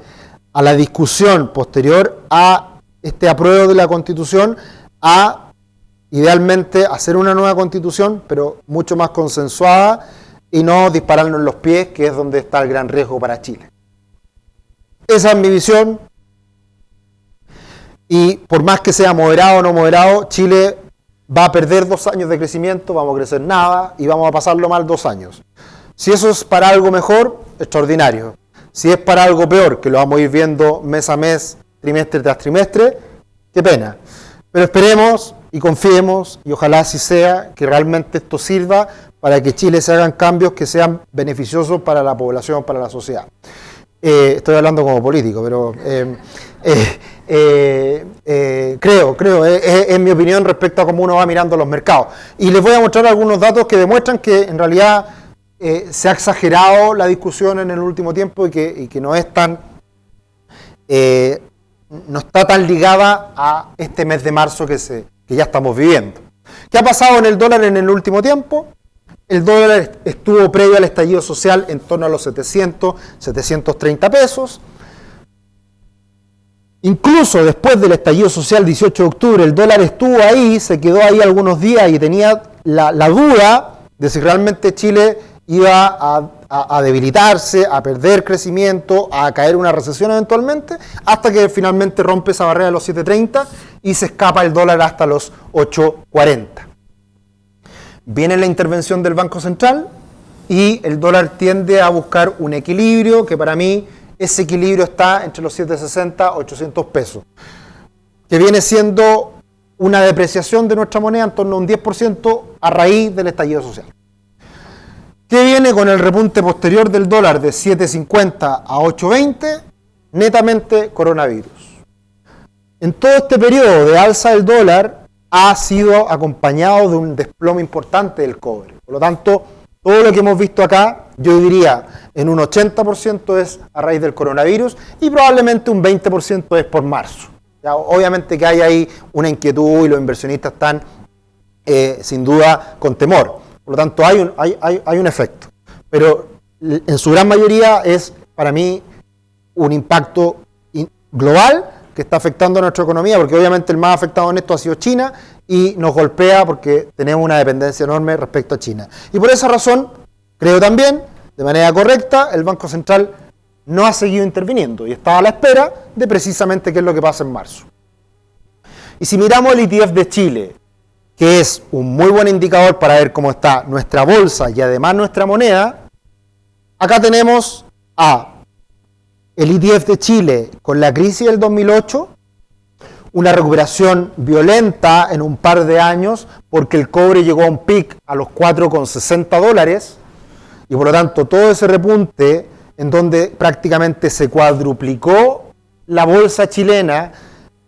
a la discusión posterior a este apruebo de la Constitución, a idealmente hacer una nueva Constitución, pero mucho más consensuada y no dispararnos en los pies, que es donde está el gran riesgo para Chile. Esa es mi visión, y por más que sea moderado o no moderado, Chile va a perder 2 años de crecimiento, vamos a crecer nada y vamos a pasarlo mal 2 años. Si eso es para algo mejor, extraordinario. Si es para algo peor, que lo vamos a ir viendo mes a mes, trimestre tras trimestre, qué pena. Pero esperemos y confiemos, y ojalá así sea, que realmente esto sirva para que Chile se hagan cambios que sean beneficiosos para la población, para la sociedad. Estoy hablando como político, pero creo, es mi opinión respecto a cómo uno va mirando los mercados. Y les voy a mostrar algunos datos que demuestran que en realidad se ha exagerado la discusión en el último tiempo y que no es tan, no está tan ligada a este mes de marzo que ya estamos viviendo. ¿Qué ha pasado en el dólar en el último tiempo? El dólar estuvo previo al estallido social en torno a los 700, 730 pesos. Incluso después del estallido social 18 de octubre, el dólar estuvo ahí, se quedó ahí algunos días y tenía la duda de si realmente Chile iba a debilitarse, a perder crecimiento, a caer en una recesión eventualmente, hasta que finalmente rompe esa barrera de los 7.30 y se escapa el dólar hasta los 8.40. Viene la intervención del Banco Central y el dólar tiende a buscar un equilibrio, que para mí ese equilibrio está entre los 7.60 y 800 pesos, que viene siendo una depreciación de nuestra moneda en torno a un 10% a raíz del estallido social. ¿Qué viene con el repunte posterior del dólar de 7.50 a 8.20? Netamente coronavirus. En todo este periodo de alza del dólar ha sido acompañado de un desplome importante del cobre. Por lo tanto, todo lo que hemos visto acá, yo diría en un 80% es a raíz del coronavirus y probablemente un 20% es por marzo. Ya, obviamente que hay ahí una inquietud y los inversionistas están sin duda con temor. Por lo tanto, hay un efecto. Pero en su gran mayoría es, para mí, un impacto global que está afectando a nuestra economía, porque obviamente el más afectado en esto ha sido China y nos golpea porque tenemos una dependencia enorme respecto a China. Y por esa razón, creo también, de manera correcta, el Banco Central no ha seguido interviniendo y está a la espera de precisamente qué es lo que pasa en marzo. Y si miramos el ETF de Chile, que es un muy buen indicador para ver cómo está nuestra bolsa y además nuestra moneda, acá tenemos el ETF de Chile con la crisis del 2008, una recuperación violenta en un par de años porque el cobre llegó a un pic a los $4,60 y por lo tanto todo ese repunte en donde prácticamente se cuadruplicó la bolsa chilena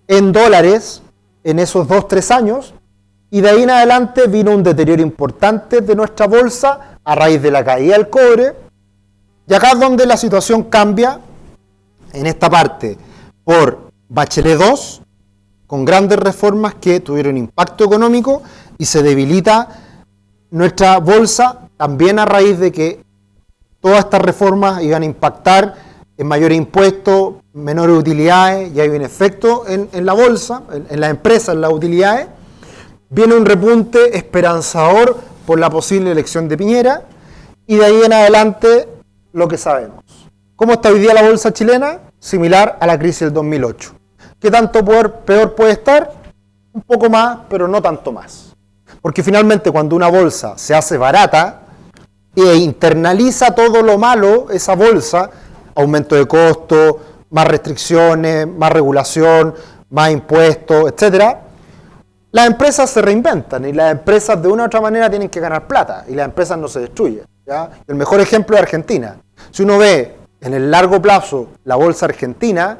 en dólares en esos 2-3 años, y de ahí en adelante vino un deterioro importante de nuestra bolsa a raíz de la caída del cobre, y acá es donde la situación cambia en esta parte por Bachelet 2, con grandes reformas que tuvieron impacto económico y se debilita nuestra bolsa también a raíz de que todas estas reformas iban a impactar en mayores impuestos, menores utilidades, y hay un efecto en la bolsa, en las empresas, en las utilidades. Viene un repunte esperanzador por la posible elección de Piñera, y de ahí en adelante lo que sabemos. ¿Cómo está hoy día la bolsa chilena? Similar a la crisis del 2008. ¿Qué tanto peor puede estar? Un poco más, pero no tanto más. Porque finalmente cuando una bolsa se hace barata e internaliza todo lo malo, esa bolsa, aumento de costos, más restricciones, más regulación, más impuestos, etcétera, las empresas se reinventan y las empresas de una u otra manera tienen que ganar plata y las empresas no se destruyen, ¿ya? El mejor ejemplo es Argentina. Si uno ve en el largo plazo la bolsa argentina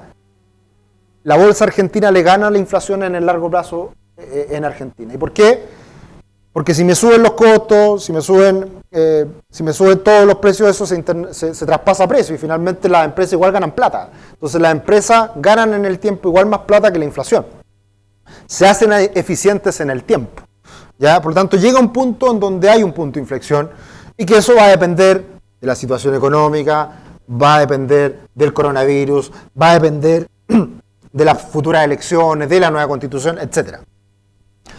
le gana la inflación en el largo plazo en Argentina. ¿Y por qué? Porque si me suben los costos, si me suben todos los precios, eso se traspasa a precio y finalmente las empresas igual ganan plata. Entonces las empresas ganan en el tiempo igual más plata que la inflación. Se hacen eficientes en el tiempo, ¿ya? Por lo tanto, llega un punto en donde hay un punto de inflexión y que eso va a depender de la situación económica, va a depender del coronavirus, va a depender de las futuras elecciones, de la nueva constitución, etc.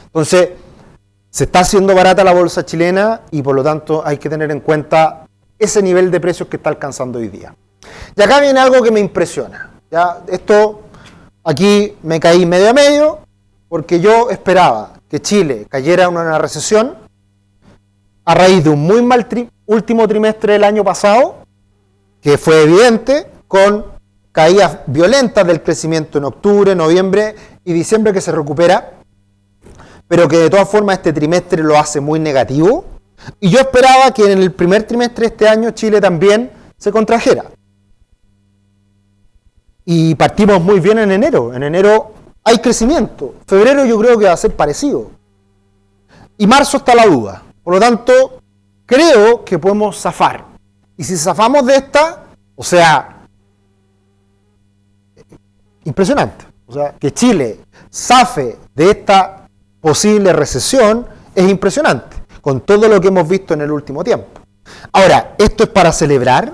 Entonces, se está haciendo barata la bolsa chilena y por lo tanto hay que tener en cuenta ese nivel de precios que está alcanzando hoy día. Y acá viene algo que me impresiona, ¿ya? Esto, aquí me caí medio a medio, porque yo esperaba que Chile cayera en una recesión a raíz de un muy mal último trimestre del año pasado, que fue evidente, con caídas violentas del crecimiento en octubre, noviembre y diciembre que se recupera, pero que de todas formas este trimestre lo hace muy negativo, y yo esperaba que en el primer trimestre de este año Chile también se contrajera. Y partimos muy bien en enero. En enero hay crecimiento. Febrero yo creo que va a ser parecido. Y marzo está la duda. Por lo tanto, creo que podemos zafar. Y si zafamos de esta, o sea, impresionante. O sea, que Chile zafe de esta posible recesión es impresionante, con todo lo que hemos visto en el último tiempo. Ahora, ¿esto es para celebrar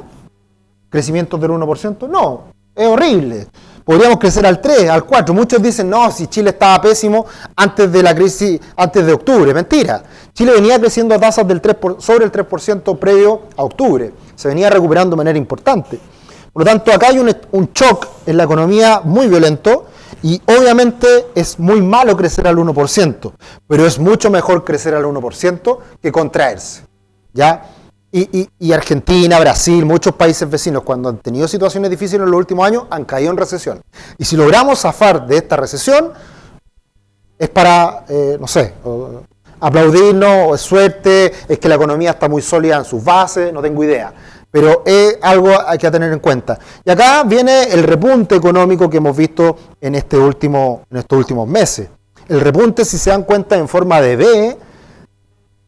crecimientos del 1%? No, es horrible. Podríamos crecer al 3, al 4. Muchos dicen, no, si Chile estaba pésimo antes de la crisis, antes de octubre. Mentira. Chile venía creciendo a tasas del sobre el 3% previo a octubre. Se venía recuperando de manera importante. Por lo tanto, acá hay un shock en la economía muy violento y obviamente es muy malo crecer al 1%, pero es mucho mejor crecer al 1% que contraerse, ¿ya? Y Argentina, Brasil, muchos países vecinos, cuando han tenido situaciones difíciles en los últimos años, han caído en recesión. Y si logramos zafar de esta recesión, es para, no sé, aplaudirnos, o es suerte, es que la economía está muy sólida en sus bases, no tengo idea. Pero es algo hay que tener en cuenta. Y acá viene el repunte económico que hemos visto en estos últimos meses. El repunte, si se dan cuenta, en forma de V,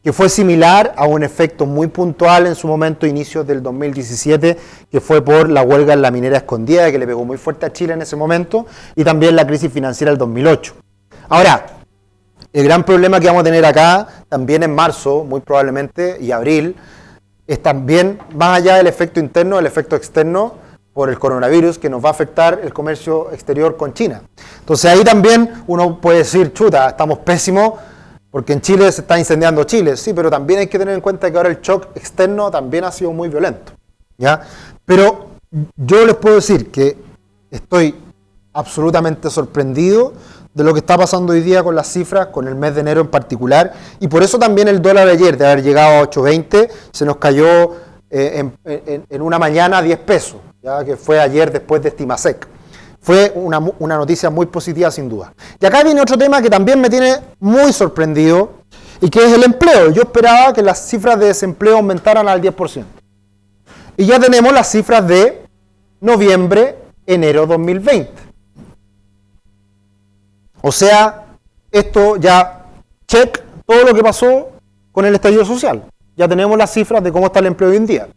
que fue similar a un efecto muy puntual en su momento, inicios del 2017, que fue por la huelga en la minera escondida, que le pegó muy fuerte a Chile en ese momento, y también la crisis financiera del 2008. Ahora, el gran problema que vamos a tener acá, también en marzo, muy probablemente, y abril, es también, más allá del efecto interno, el efecto externo, por el coronavirus que nos va a afectar el comercio exterior con China. Entonces ahí también uno puede decir, chuta, estamos pésimos porque en Chile se está incendiando Chile. Sí, pero también hay que tener en cuenta que ahora el shock externo también ha sido muy violento, ¿ya? Pero yo les puedo decir que estoy absolutamente sorprendido de lo que está pasando hoy día con las cifras, con el mes de enero en particular, y por eso también el dólar ayer, de haber llegado a 8.20, se nos cayó en una mañana a 10 pesos, ya que fue ayer después de Estimacec. Fue una noticia muy positiva sin duda. Y acá viene otro tema que también me tiene muy sorprendido, y que es el empleo. Yo esperaba que las cifras de desempleo aumentaran al 10%. Y ya tenemos las cifras de noviembre, enero 2020. O sea, esto ya check todo lo que pasó con el estallido social. Ya tenemos las cifras de cómo está el empleo hoy en día.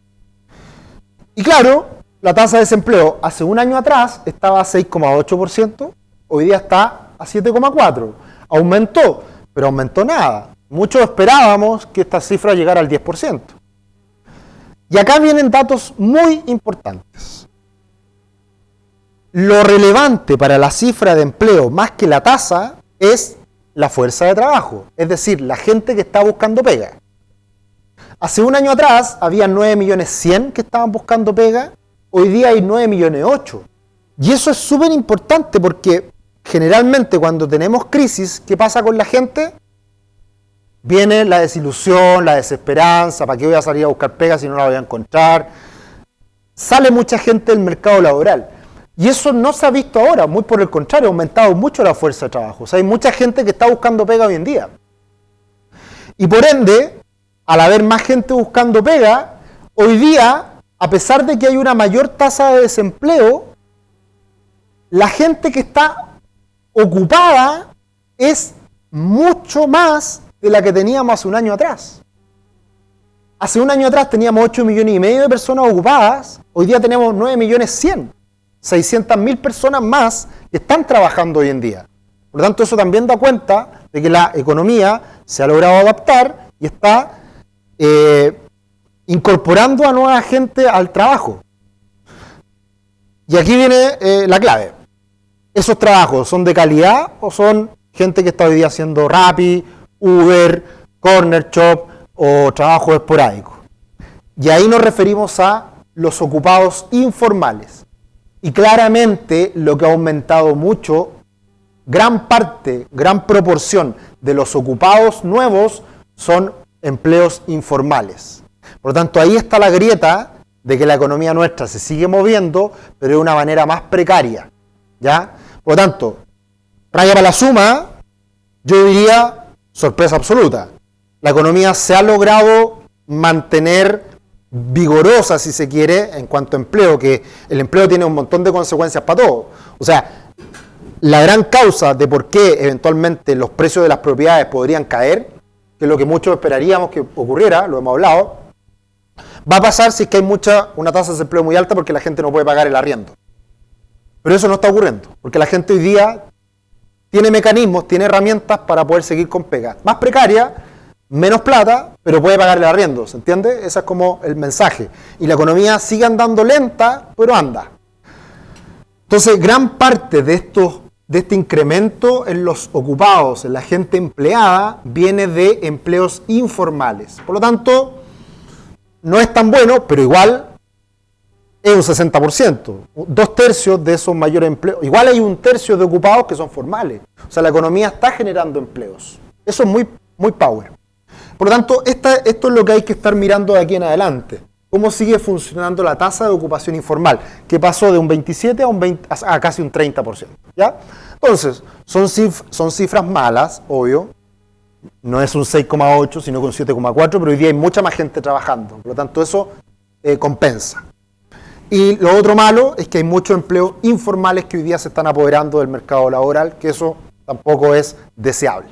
Y claro, la tasa de desempleo hace un año atrás estaba a 6,8%, hoy día está a 7,4%. Aumentó, pero aumentó nada. Muchos esperábamos que esta cifra llegara al 10%. Y acá vienen datos muy importantes. Lo relevante para la cifra de empleo, más que la tasa, es la fuerza de trabajo, es decir, la gente que está buscando pega. Hace un año atrás había 9.100.000 que estaban buscando pega, hoy día hay 9.800.000. Y eso es súper importante porque generalmente cuando tenemos crisis, ¿qué pasa con la gente? Viene la desilusión, la desesperanza, ¿para qué voy a salir a buscar pega si no la voy a encontrar? Sale mucha gente del mercado laboral. Y eso no se ha visto ahora, muy por el contrario, ha aumentado mucho la fuerza de trabajo. O sea, hay mucha gente que está buscando pega hoy en día. Y por ende, al haber más gente buscando pega, hoy día, a pesar de que hay una mayor tasa de desempleo, la gente que está ocupada es mucho más de la que teníamos hace un año atrás. Hace un año atrás teníamos 8,5 millones de personas ocupadas, hoy día tenemos 9.100.000. 600.000 personas más que están trabajando hoy en día. Por lo tanto, eso también da cuenta de que la economía se ha logrado adaptar y está incorporando a nueva gente al trabajo. Y aquí viene la clave. ¿Esos trabajos son de calidad o son gente que está hoy día haciendo Rappi, Uber, Corner Shop o trabajos esporádicos? Y ahí nos referimos a los ocupados informales. Y claramente lo que ha aumentado mucho, gran parte, gran proporción de los ocupados nuevos son empleos informales. Por lo tanto, ahí está la grieta de que la economía nuestra se sigue moviendo, pero de una manera más precaria, ¿ya? Por lo tanto, raya para la suma, yo diría sorpresa absoluta. La economía se ha logrado mantener vigorosa, si se quiere, en cuanto a empleo, que el empleo tiene un montón de consecuencias para todo. O sea, la gran causa de por qué eventualmente los precios de las propiedades podrían caer, que es lo que muchos esperaríamos que ocurriera, lo hemos hablado, va a pasar si es que hay una tasa de desempleo muy alta porque la gente no puede pagar el arriendo. Pero eso no está ocurriendo, porque la gente hoy día tiene mecanismos, tiene herramientas para poder seguir con pega. Más precaria, menos plata, pero puede pagar el arriendo, ¿se entiende? Ese es como el mensaje. Y la economía sigue andando lenta, pero anda. Entonces, gran parte de este incremento en los ocupados, en la gente empleada, viene de empleos informales. Por lo tanto, no es tan bueno, pero igual es un 60%. 2/3 de esos mayores empleos. Igual hay 1/3 de ocupados que son formales. O sea, la economía está generando empleos. Eso es muy, muy power. Por lo tanto, esto es lo que hay que estar mirando de aquí en adelante. ¿Cómo sigue funcionando la tasa de ocupación informal? Que pasó de un 27 a casi un 30%. ¿Ya? Entonces, son cifras malas, obvio. No es un 6,8, sino que un 7,4, pero hoy día hay mucha más gente trabajando. Por lo tanto, eso compensa. Y lo otro malo es que hay muchos empleos informales que hoy día se están apoderando del mercado laboral, que eso tampoco es deseable.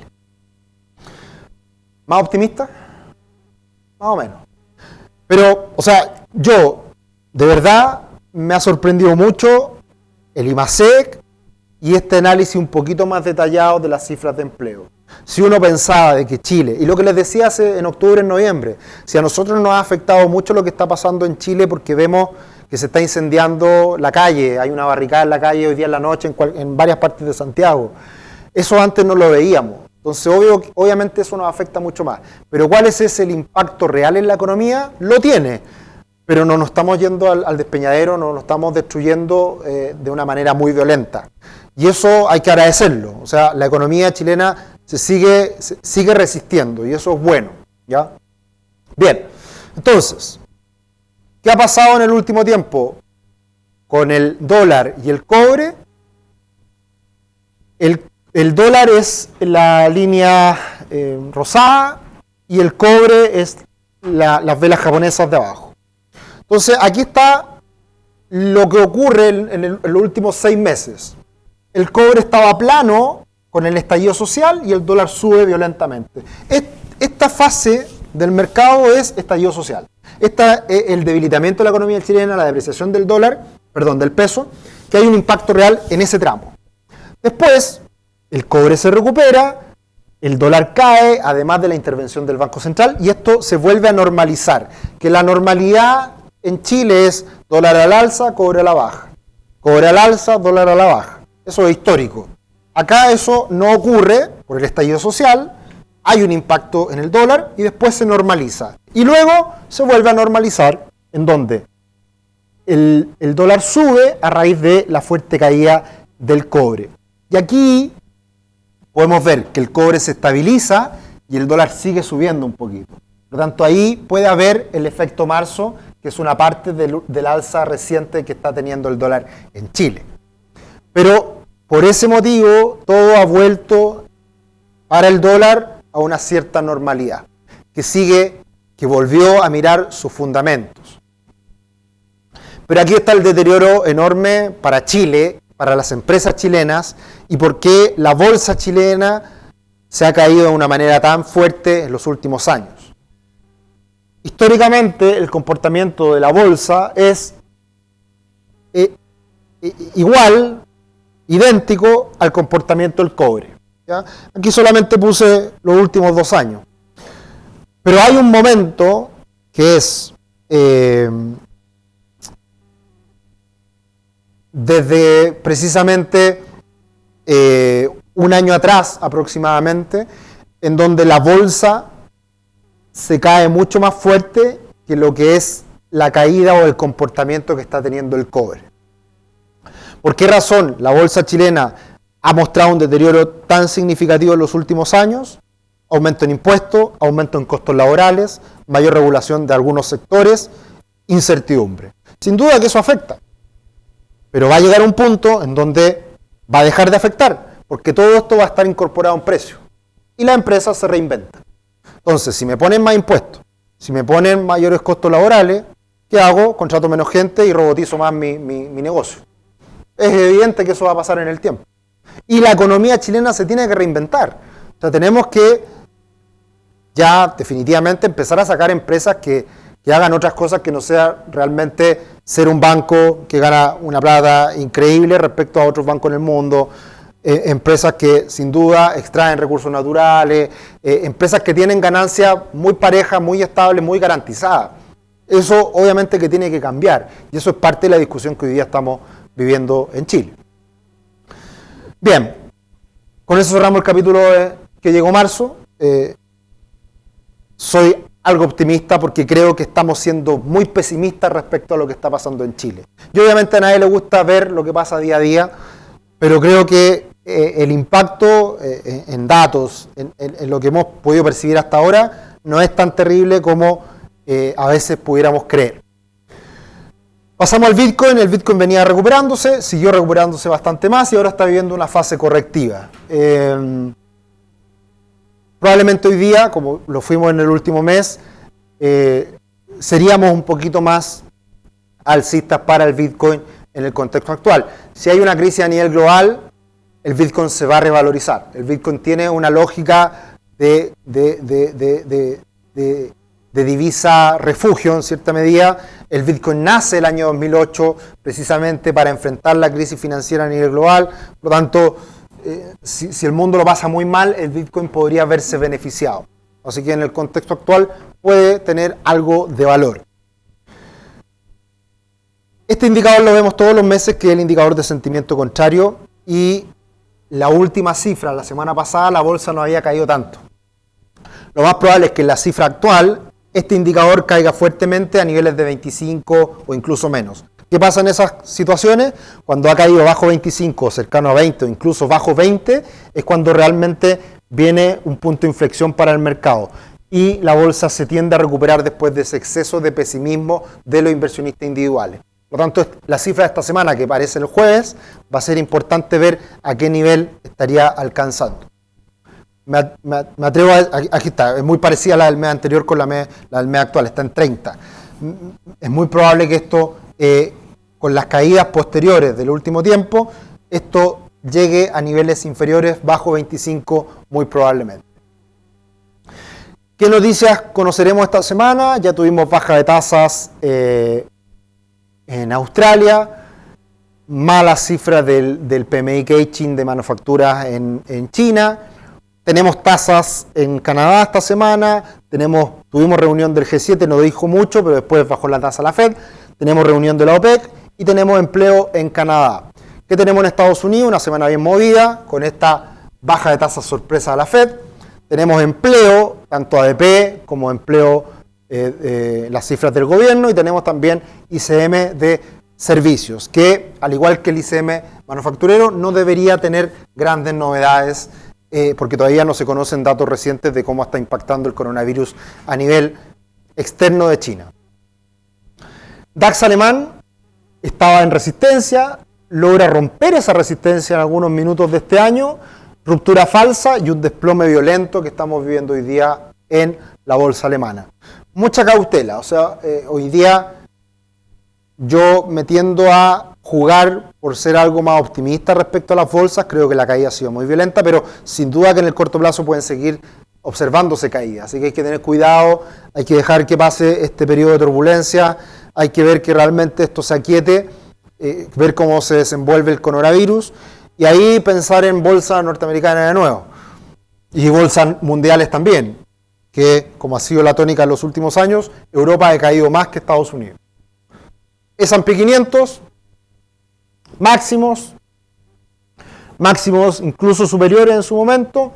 ¿Más optimista? Más o menos. Pero, o sea, yo, de verdad, me ha sorprendido mucho el IMASEC y este análisis un poquito más detallado de las cifras de empleo. Si uno pensaba de que Chile, y lo que les decía en octubre, en noviembre, si a nosotros nos ha afectado mucho lo que está pasando en Chile porque vemos que se está incendiando la calle, hay una barricada en la calle hoy día en la noche en varias partes de Santiago. Eso antes no lo veíamos. Entonces, obviamente eso nos afecta mucho más. Pero ¿cuál es el impacto real en la economía? Lo tiene, pero no nos estamos yendo al despeñadero, no nos estamos destruyendo de una manera muy violenta. Y eso hay que agradecerlo. O sea, la economía chilena se sigue resistiendo y eso es bueno, ¿ya? Bien, entonces, ¿qué ha pasado en el último tiempo con el dólar y el cobre? El dólar es la línea rosada y el cobre es las velas japonesas de abajo. Entonces, aquí está lo que ocurre en los últimos 6 meses. El cobre estaba plano con el estallido social y el dólar sube violentamente. Esta fase del mercado es estallido social. El debilitamiento de la economía chilena, la depreciación del del peso, que hay un impacto real en ese tramo. Después, el cobre se recupera, el dólar cae, además de la intervención del Banco Central, y esto se vuelve a normalizar. Que la normalidad en Chile es dólar al alza, cobre a la baja. Cobre al alza, dólar a la baja. Eso es histórico. Acá eso no ocurre por el estallido social, hay un impacto en el dólar y después se normaliza. Y luego se vuelve a normalizar en donde el dólar sube a raíz de la fuerte caída del cobre. Y aquí podemos ver que el cobre se estabiliza y el dólar sigue subiendo un poquito. Por lo tanto, ahí puede haber el efecto marzo, que es una parte del alza reciente que está teniendo el dólar en Chile. Pero por ese motivo, todo ha vuelto para el dólar a una cierta normalidad, que volvió a mirar sus fundamentos. Pero aquí está el deterioro enorme para Chile, para las empresas chilenas, y por qué la bolsa chilena se ha caído de una manera tan fuerte en los últimos años. Históricamente, el comportamiento de la bolsa es idéntico al comportamiento del cobre, ¿ya? Aquí solamente puse los últimos 2 años. Pero hay un momento que es desde precisamente 1 año atrás aproximadamente, en donde la bolsa se cae mucho más fuerte que lo que es la caída o el comportamiento que está teniendo el cobre. ¿Por qué razón la bolsa chilena ha mostrado un deterioro tan significativo en los últimos años? Aumento en impuestos, aumento en costos laborales, mayor regulación de algunos sectores, incertidumbre. Sin duda que eso afecta, pero va a llegar un punto en donde va a dejar de afectar, porque todo esto va a estar incorporado a un precio y la empresa se reinventa. Entonces, si me ponen más impuestos, si me ponen mayores costos laborales, ¿qué hago? Contrato menos gente y robotizo más mi negocio. Es evidente que eso va a pasar en el tiempo. Y la economía chilena se tiene que reinventar. O sea, tenemos que ya definitivamente empezar a sacar empresas que hagan otras cosas que no sea realmente ser un banco que gana una plata increíble respecto a otros bancos en el mundo, empresas que sin duda extraen recursos naturales, empresas que tienen ganancias muy parejas, muy estables, muy garantizadas. Eso obviamente que tiene que cambiar y eso es parte de la discusión que hoy día estamos viviendo en Chile. Bien, con eso cerramos el capítulo que llegó marzo. Soy algo optimista porque creo que estamos siendo muy pesimistas respecto a lo que está pasando en Chile. Y obviamente a nadie le gusta ver lo que pasa día a día, pero creo que el impacto en datos, en lo que hemos podido percibir hasta ahora, no es tan terrible como a veces pudiéramos creer. Pasamos al Bitcoin. El Bitcoin venía recuperándose, siguió recuperándose bastante más y ahora está viviendo una fase correctiva. Probablemente hoy día, como lo fuimos en el último mes, seríamos un poquito más alcistas para el Bitcoin en el contexto actual. Si hay una crisis a nivel global, el Bitcoin se va a revalorizar. El Bitcoin tiene una lógica de divisa refugio en cierta medida. El Bitcoin nace el año 2008 precisamente para enfrentar la crisis financiera a nivel global. Por lo tanto, si el mundo lo pasa muy mal, el Bitcoin podría verse beneficiado. Así que en el contexto actual puede tener algo de valor. Este indicador lo vemos todos los meses, que es el indicador de sentimiento contrario, y la última cifra, la semana pasada, la bolsa no había caído tanto. Lo más probable es que en la cifra actual, este indicador caiga fuertemente a niveles de 25 o incluso menos. ¿Qué pasa en esas situaciones? Cuando ha caído bajo 25, cercano a 20 o incluso bajo 20, es cuando realmente viene un punto de inflexión para el mercado. Y la bolsa se tiende a recuperar después de ese exceso de pesimismo de los inversionistas individuales. Por lo tanto, la cifra de esta semana, que aparece el jueves, va a ser importante ver a qué nivel estaría alcanzando. Me atrevo aquí está, es muy parecida a la del mes anterior con la del mes actual, está en 30. Es muy probable que esto, con las caídas posteriores del último tiempo, esto llegue a niveles inferiores, bajo 25 muy probablemente. ¿Qué noticias conoceremos esta semana? Ya tuvimos baja de tasas en Australia, malas cifras del PMI Caixin de manufacturas en China. Tenemos tasas en Canadá esta semana, tuvimos reunión del G7, no dijo mucho, pero después bajó la tasa la Fed. Tenemos reunión de la OPEC y tenemos empleo en Canadá. ¿Qué tenemos en Estados Unidos? Una semana bien movida, con esta baja de tasas sorpresa de la Fed. Tenemos empleo, tanto ADP como empleo, las cifras del gobierno, y tenemos también ICM de servicios, que al igual que el ICM manufacturero no debería tener grandes novedades, porque todavía no se conocen datos recientes de cómo está impactando el coronavirus a nivel externo de China. DAX alemán estaba en resistencia, logra romper esa resistencia en algunos minutos de este año, ruptura falsa y un desplome violento que estamos viviendo hoy día en la bolsa alemana. Mucha cautela, o sea, hoy día yo me tiendo a jugar por ser algo más optimista respecto a las bolsas. Creo que la caída ha sido muy violenta, pero sin duda que en el corto plazo pueden seguir observándose caídas. Así que hay que tener cuidado, hay que dejar que pase este periodo de turbulencia, hay que ver que realmente esto se aquiete, ver cómo se desenvuelve el coronavirus, y ahí pensar en bolsa norteamericana de nuevo, y bolsas mundiales también, que como ha sido la tónica en los últimos años, Europa ha caído más que Estados Unidos. S&P 500, máximos incluso superiores en su momento,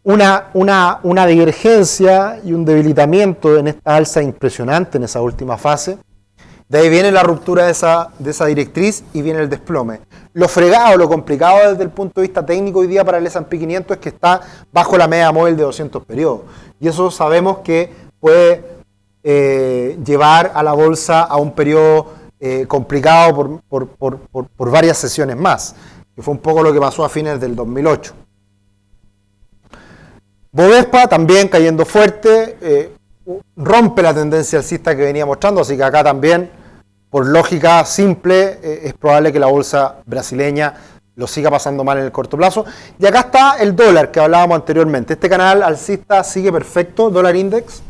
una divergencia y un debilitamiento en esta alza impresionante en esa última fase. De ahí viene la ruptura de esa directriz y viene el desplome. Lo fregado, lo complicado desde el punto de vista técnico hoy día para el S&P 500 es que está bajo la media móvil de 200 periodos. Y eso sabemos que puede llevar a la bolsa a un periodo complicado por varias sesiones más, que fue un poco lo que pasó a fines del 2008. Bovespa también cayendo fuerte, rompe la tendencia alcista que venía mostrando, así que acá también, por lógica simple, es probable que la bolsa brasileña lo siga pasando mal en el corto plazo. Y acá está el dólar que hablábamos anteriormente. Este canal alcista sigue perfecto, dólar index,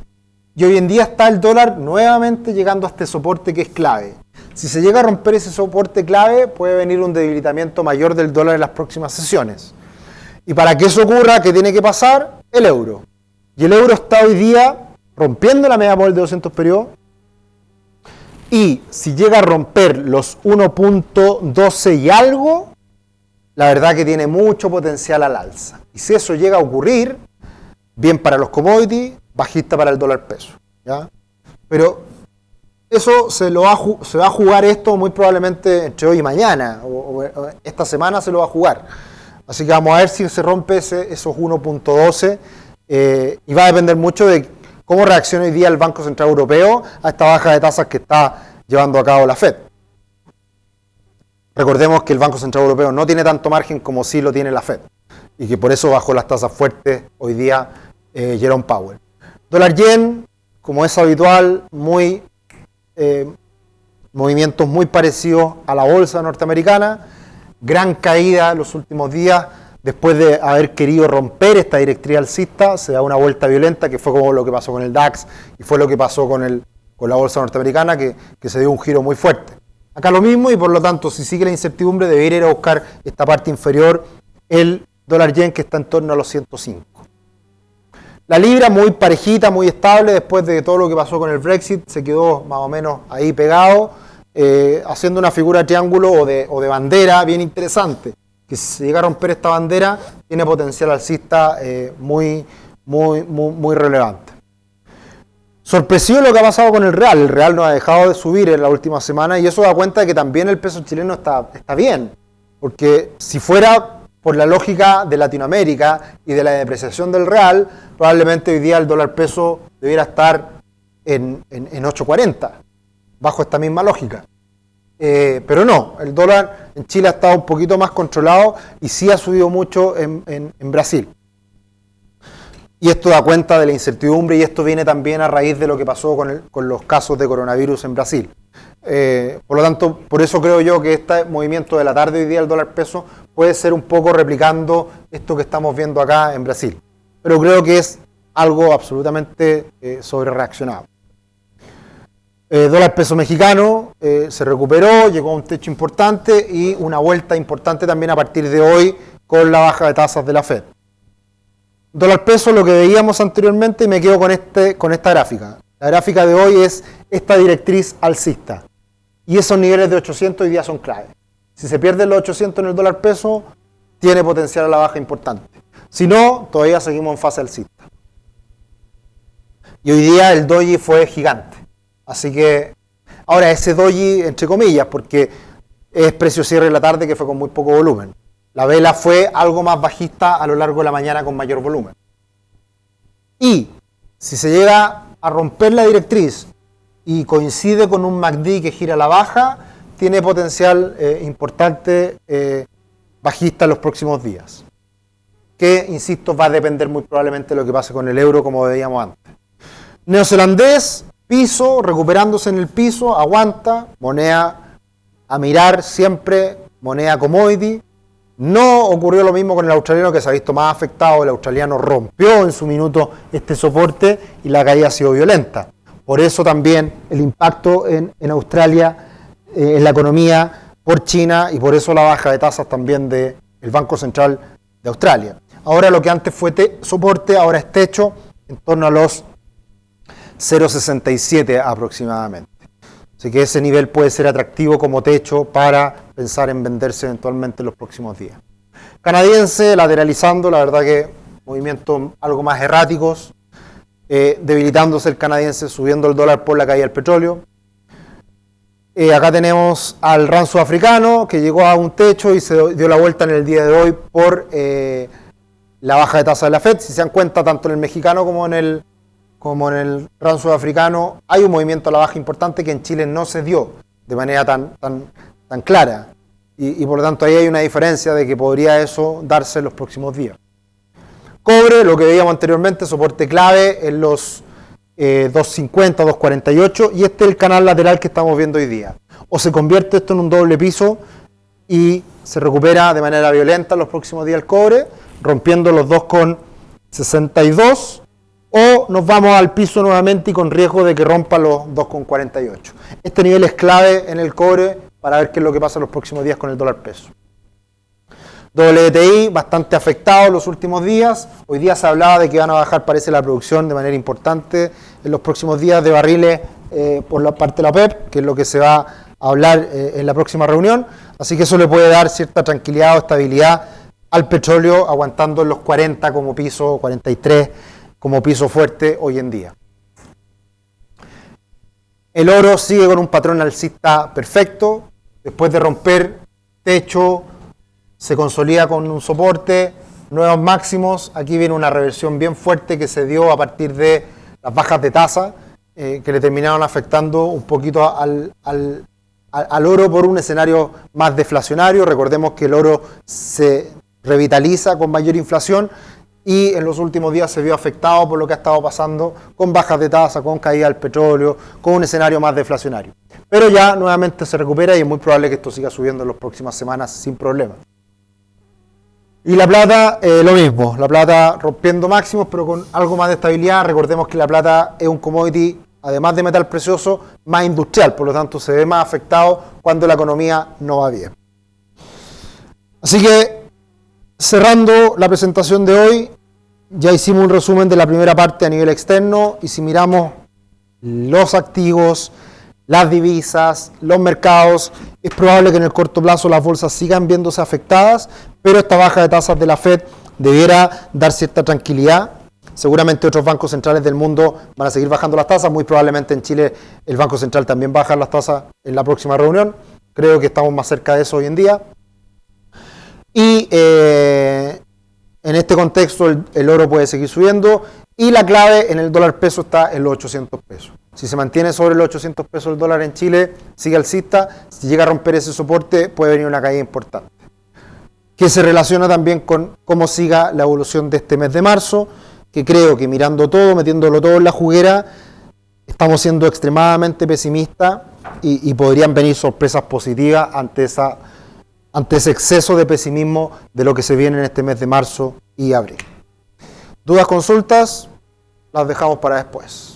y hoy en día está el dólar nuevamente llegando a este soporte que es clave. Si se llega a romper ese soporte clave, puede venir un debilitamiento mayor del dólar en las próximas sesiones. Y para que eso ocurra, ¿qué tiene que pasar? El euro. Y el euro está hoy día rompiendo la media móvil de 200 periodos. Y si llega a romper los 1.12 y algo, la verdad que tiene mucho potencial al alza. Y si eso llega a ocurrir, bien para los commodities, bajista para el dólar peso, ¿ya? Pero eso se va a jugar esto muy probablemente entre hoy y mañana, o esta semana se lo va a jugar. Así que vamos a ver si se rompe esos 1.12, y va a depender mucho de cómo reacciona hoy día el Banco Central Europeo a esta baja de tasas que está llevando a cabo la Fed. Recordemos que el Banco Central Europeo no tiene tanto margen como sí lo tiene la Fed, y que por eso bajó las tasas fuertes hoy día Jerome Powell. Dólar yen, como es habitual, movimientos muy parecidos a la bolsa norteamericana, gran caída en los últimos días, después de haber querido romper esta directriz alcista, se da una vuelta violenta, que fue como lo que pasó con el DAX, y fue lo que pasó con la bolsa norteamericana, que se dio un giro muy fuerte. Acá lo mismo, y por lo tanto, si sigue la incertidumbre, debería ir a buscar esta parte inferior, el dólar yen, que está en torno a los 105. La libra muy parejita, muy estable, después de todo lo que pasó con el Brexit, se quedó más o menos ahí pegado, haciendo una figura de triángulo o de bandera bien interesante, que si se llega a romper esta bandera, tiene potencial alcista muy relevante. Sorpresivo lo que ha pasado con el real no ha dejado de subir en la última semana y eso da cuenta de que también el peso chileno está bien, porque si fuera por la lógica de Latinoamérica y de la depreciación del real, probablemente hoy día el dólar peso debiera estar en 8.40, bajo esta misma lógica. Pero no, el dólar en Chile ha estado un poquito más controlado y sí ha subido mucho en Brasil. Y esto da cuenta de la incertidumbre y esto viene también a raíz de lo que pasó con los casos de coronavirus en Brasil. Por lo tanto, por eso creo yo que este movimiento de la tarde hoy día del dólar peso puede ser un poco replicando esto que estamos viendo acá en Brasil. Pero creo que es algo absolutamente sobrereaccionado. Dólar peso mexicano se recuperó, llegó a un techo importante y una vuelta importante también a partir de hoy con la baja de tasas de la Fed. Dólar peso, lo que veíamos anteriormente, y me quedo con esta gráfica. La gráfica de hoy es esta directriz alcista. Y esos niveles de 800 hoy día son clave. Si se pierden los 800 en el dólar peso, tiene potencial a la baja importante. Si no, todavía seguimos en fase alcista. Y hoy día el doji fue gigante. Así que, ahora ese doji, entre comillas, porque es precio cierre de la tarde que fue con muy poco volumen. La vela fue algo más bajista a lo largo de la mañana con mayor volumen. Y si se llega a romper la directriz y coincide con un MACD que gira a la baja, tiene potencial importante bajista en los próximos días. Que, insisto, va a depender muy probablemente de lo que pase con el euro, como veíamos antes. Neozelandés, piso, recuperándose en el piso, aguanta, moneda a mirar siempre, moneda commodity. No ocurrió lo mismo con el australiano, que se ha visto más afectado. El australiano rompió en su minuto este soporte y la caída ha sido violenta. Por eso también el impacto en Australia, en la economía por China, y por eso la baja de tasas también del Banco Central de Australia. Ahora lo que antes fue soporte, ahora es techo, en torno a los 0,67 aproximadamente. Así que ese nivel puede ser atractivo como techo para pensar en venderse eventualmente en los próximos días. Canadiense lateralizando, la verdad que movimientos algo más erráticos, debilitándose el canadiense, subiendo el dólar por la caída del petróleo. Acá tenemos al rand sudafricano que llegó a un techo y se dio la vuelta en el día de hoy por la baja de tasa de la Fed. Si se dan cuenta, tanto en el mexicano como en el rand sudafricano hay un movimiento a la baja importante que en Chile no se dio de manera tan clara. Y por lo tanto ahí hay una diferencia de que podría eso darse en los próximos días. Cobre, lo que veíamos anteriormente, soporte clave en los 2.50, 2.48, y este es el canal lateral que estamos viendo hoy día. O se convierte esto en un doble piso y se recupera de manera violenta en los próximos días el cobre, rompiendo los 2.62, o nos vamos al piso nuevamente y con riesgo de que rompa los 2.48. Este nivel es clave en el cobre para ver qué es lo que pasa en los próximos días con el dólar peso. WTI bastante afectado en los últimos días. Hoy día se hablaba de que van a bajar, parece, la producción de manera importante en los próximos días de barriles por la parte de la OPEP, que es lo que se va a hablar en la próxima reunión. Así que eso le puede dar cierta tranquilidad o estabilidad al petróleo, aguantando en los 40 como piso, 43 como piso fuerte hoy en día. El oro sigue con un patrón alcista perfecto. Después de romper techo, se consolida con un soporte, nuevos máximos. Aquí viene una reversión bien fuerte que se dio a partir de las bajas de tasa, que le terminaron afectando un poquito al oro por un escenario más deflacionario. Recordemos que el oro se revitaliza con mayor inflación y en los últimos días se vio afectado por lo que ha estado pasando con bajas de tasa, con caída del petróleo, con un escenario más deflacionario. Pero ya nuevamente se recupera y es muy probable que esto siga subiendo en las próximas semanas sin problema. Y la plata, lo mismo, la plata rompiendo máximos, pero con algo más de estabilidad. Recordemos que la plata es un commodity, además de metal precioso, más industrial, por lo tanto se ve más afectado cuando la economía no va bien. Así que, cerrando la presentación de hoy, ya hicimos un resumen de la primera parte a nivel externo, y si miramos los activos, las divisas, los mercados. Es probable que en el corto plazo las bolsas sigan viéndose afectadas, pero esta baja de tasas de la Fed debiera dar cierta tranquilidad. Seguramente otros bancos centrales del mundo van a seguir bajando las tasas, muy probablemente en Chile el Banco Central también baja las tasas en la próxima reunión. Creo que estamos más cerca de eso hoy en día. Y en este contexto el oro puede seguir subiendo y la clave en el dólar peso está en los 800 pesos. Si se mantiene sobre los 800 pesos el dólar en Chile, sigue alcista. Si llega a romper ese soporte, puede venir una caída importante, que se relaciona también con cómo siga la evolución de este mes de marzo, que creo que mirando todo, metiéndolo todo en la juguera, estamos siendo extremadamente pesimistas y podrían venir sorpresas positivas ante ese exceso de pesimismo de lo que se viene en este mes de marzo y abril. Dudas, consultas, las dejamos para después.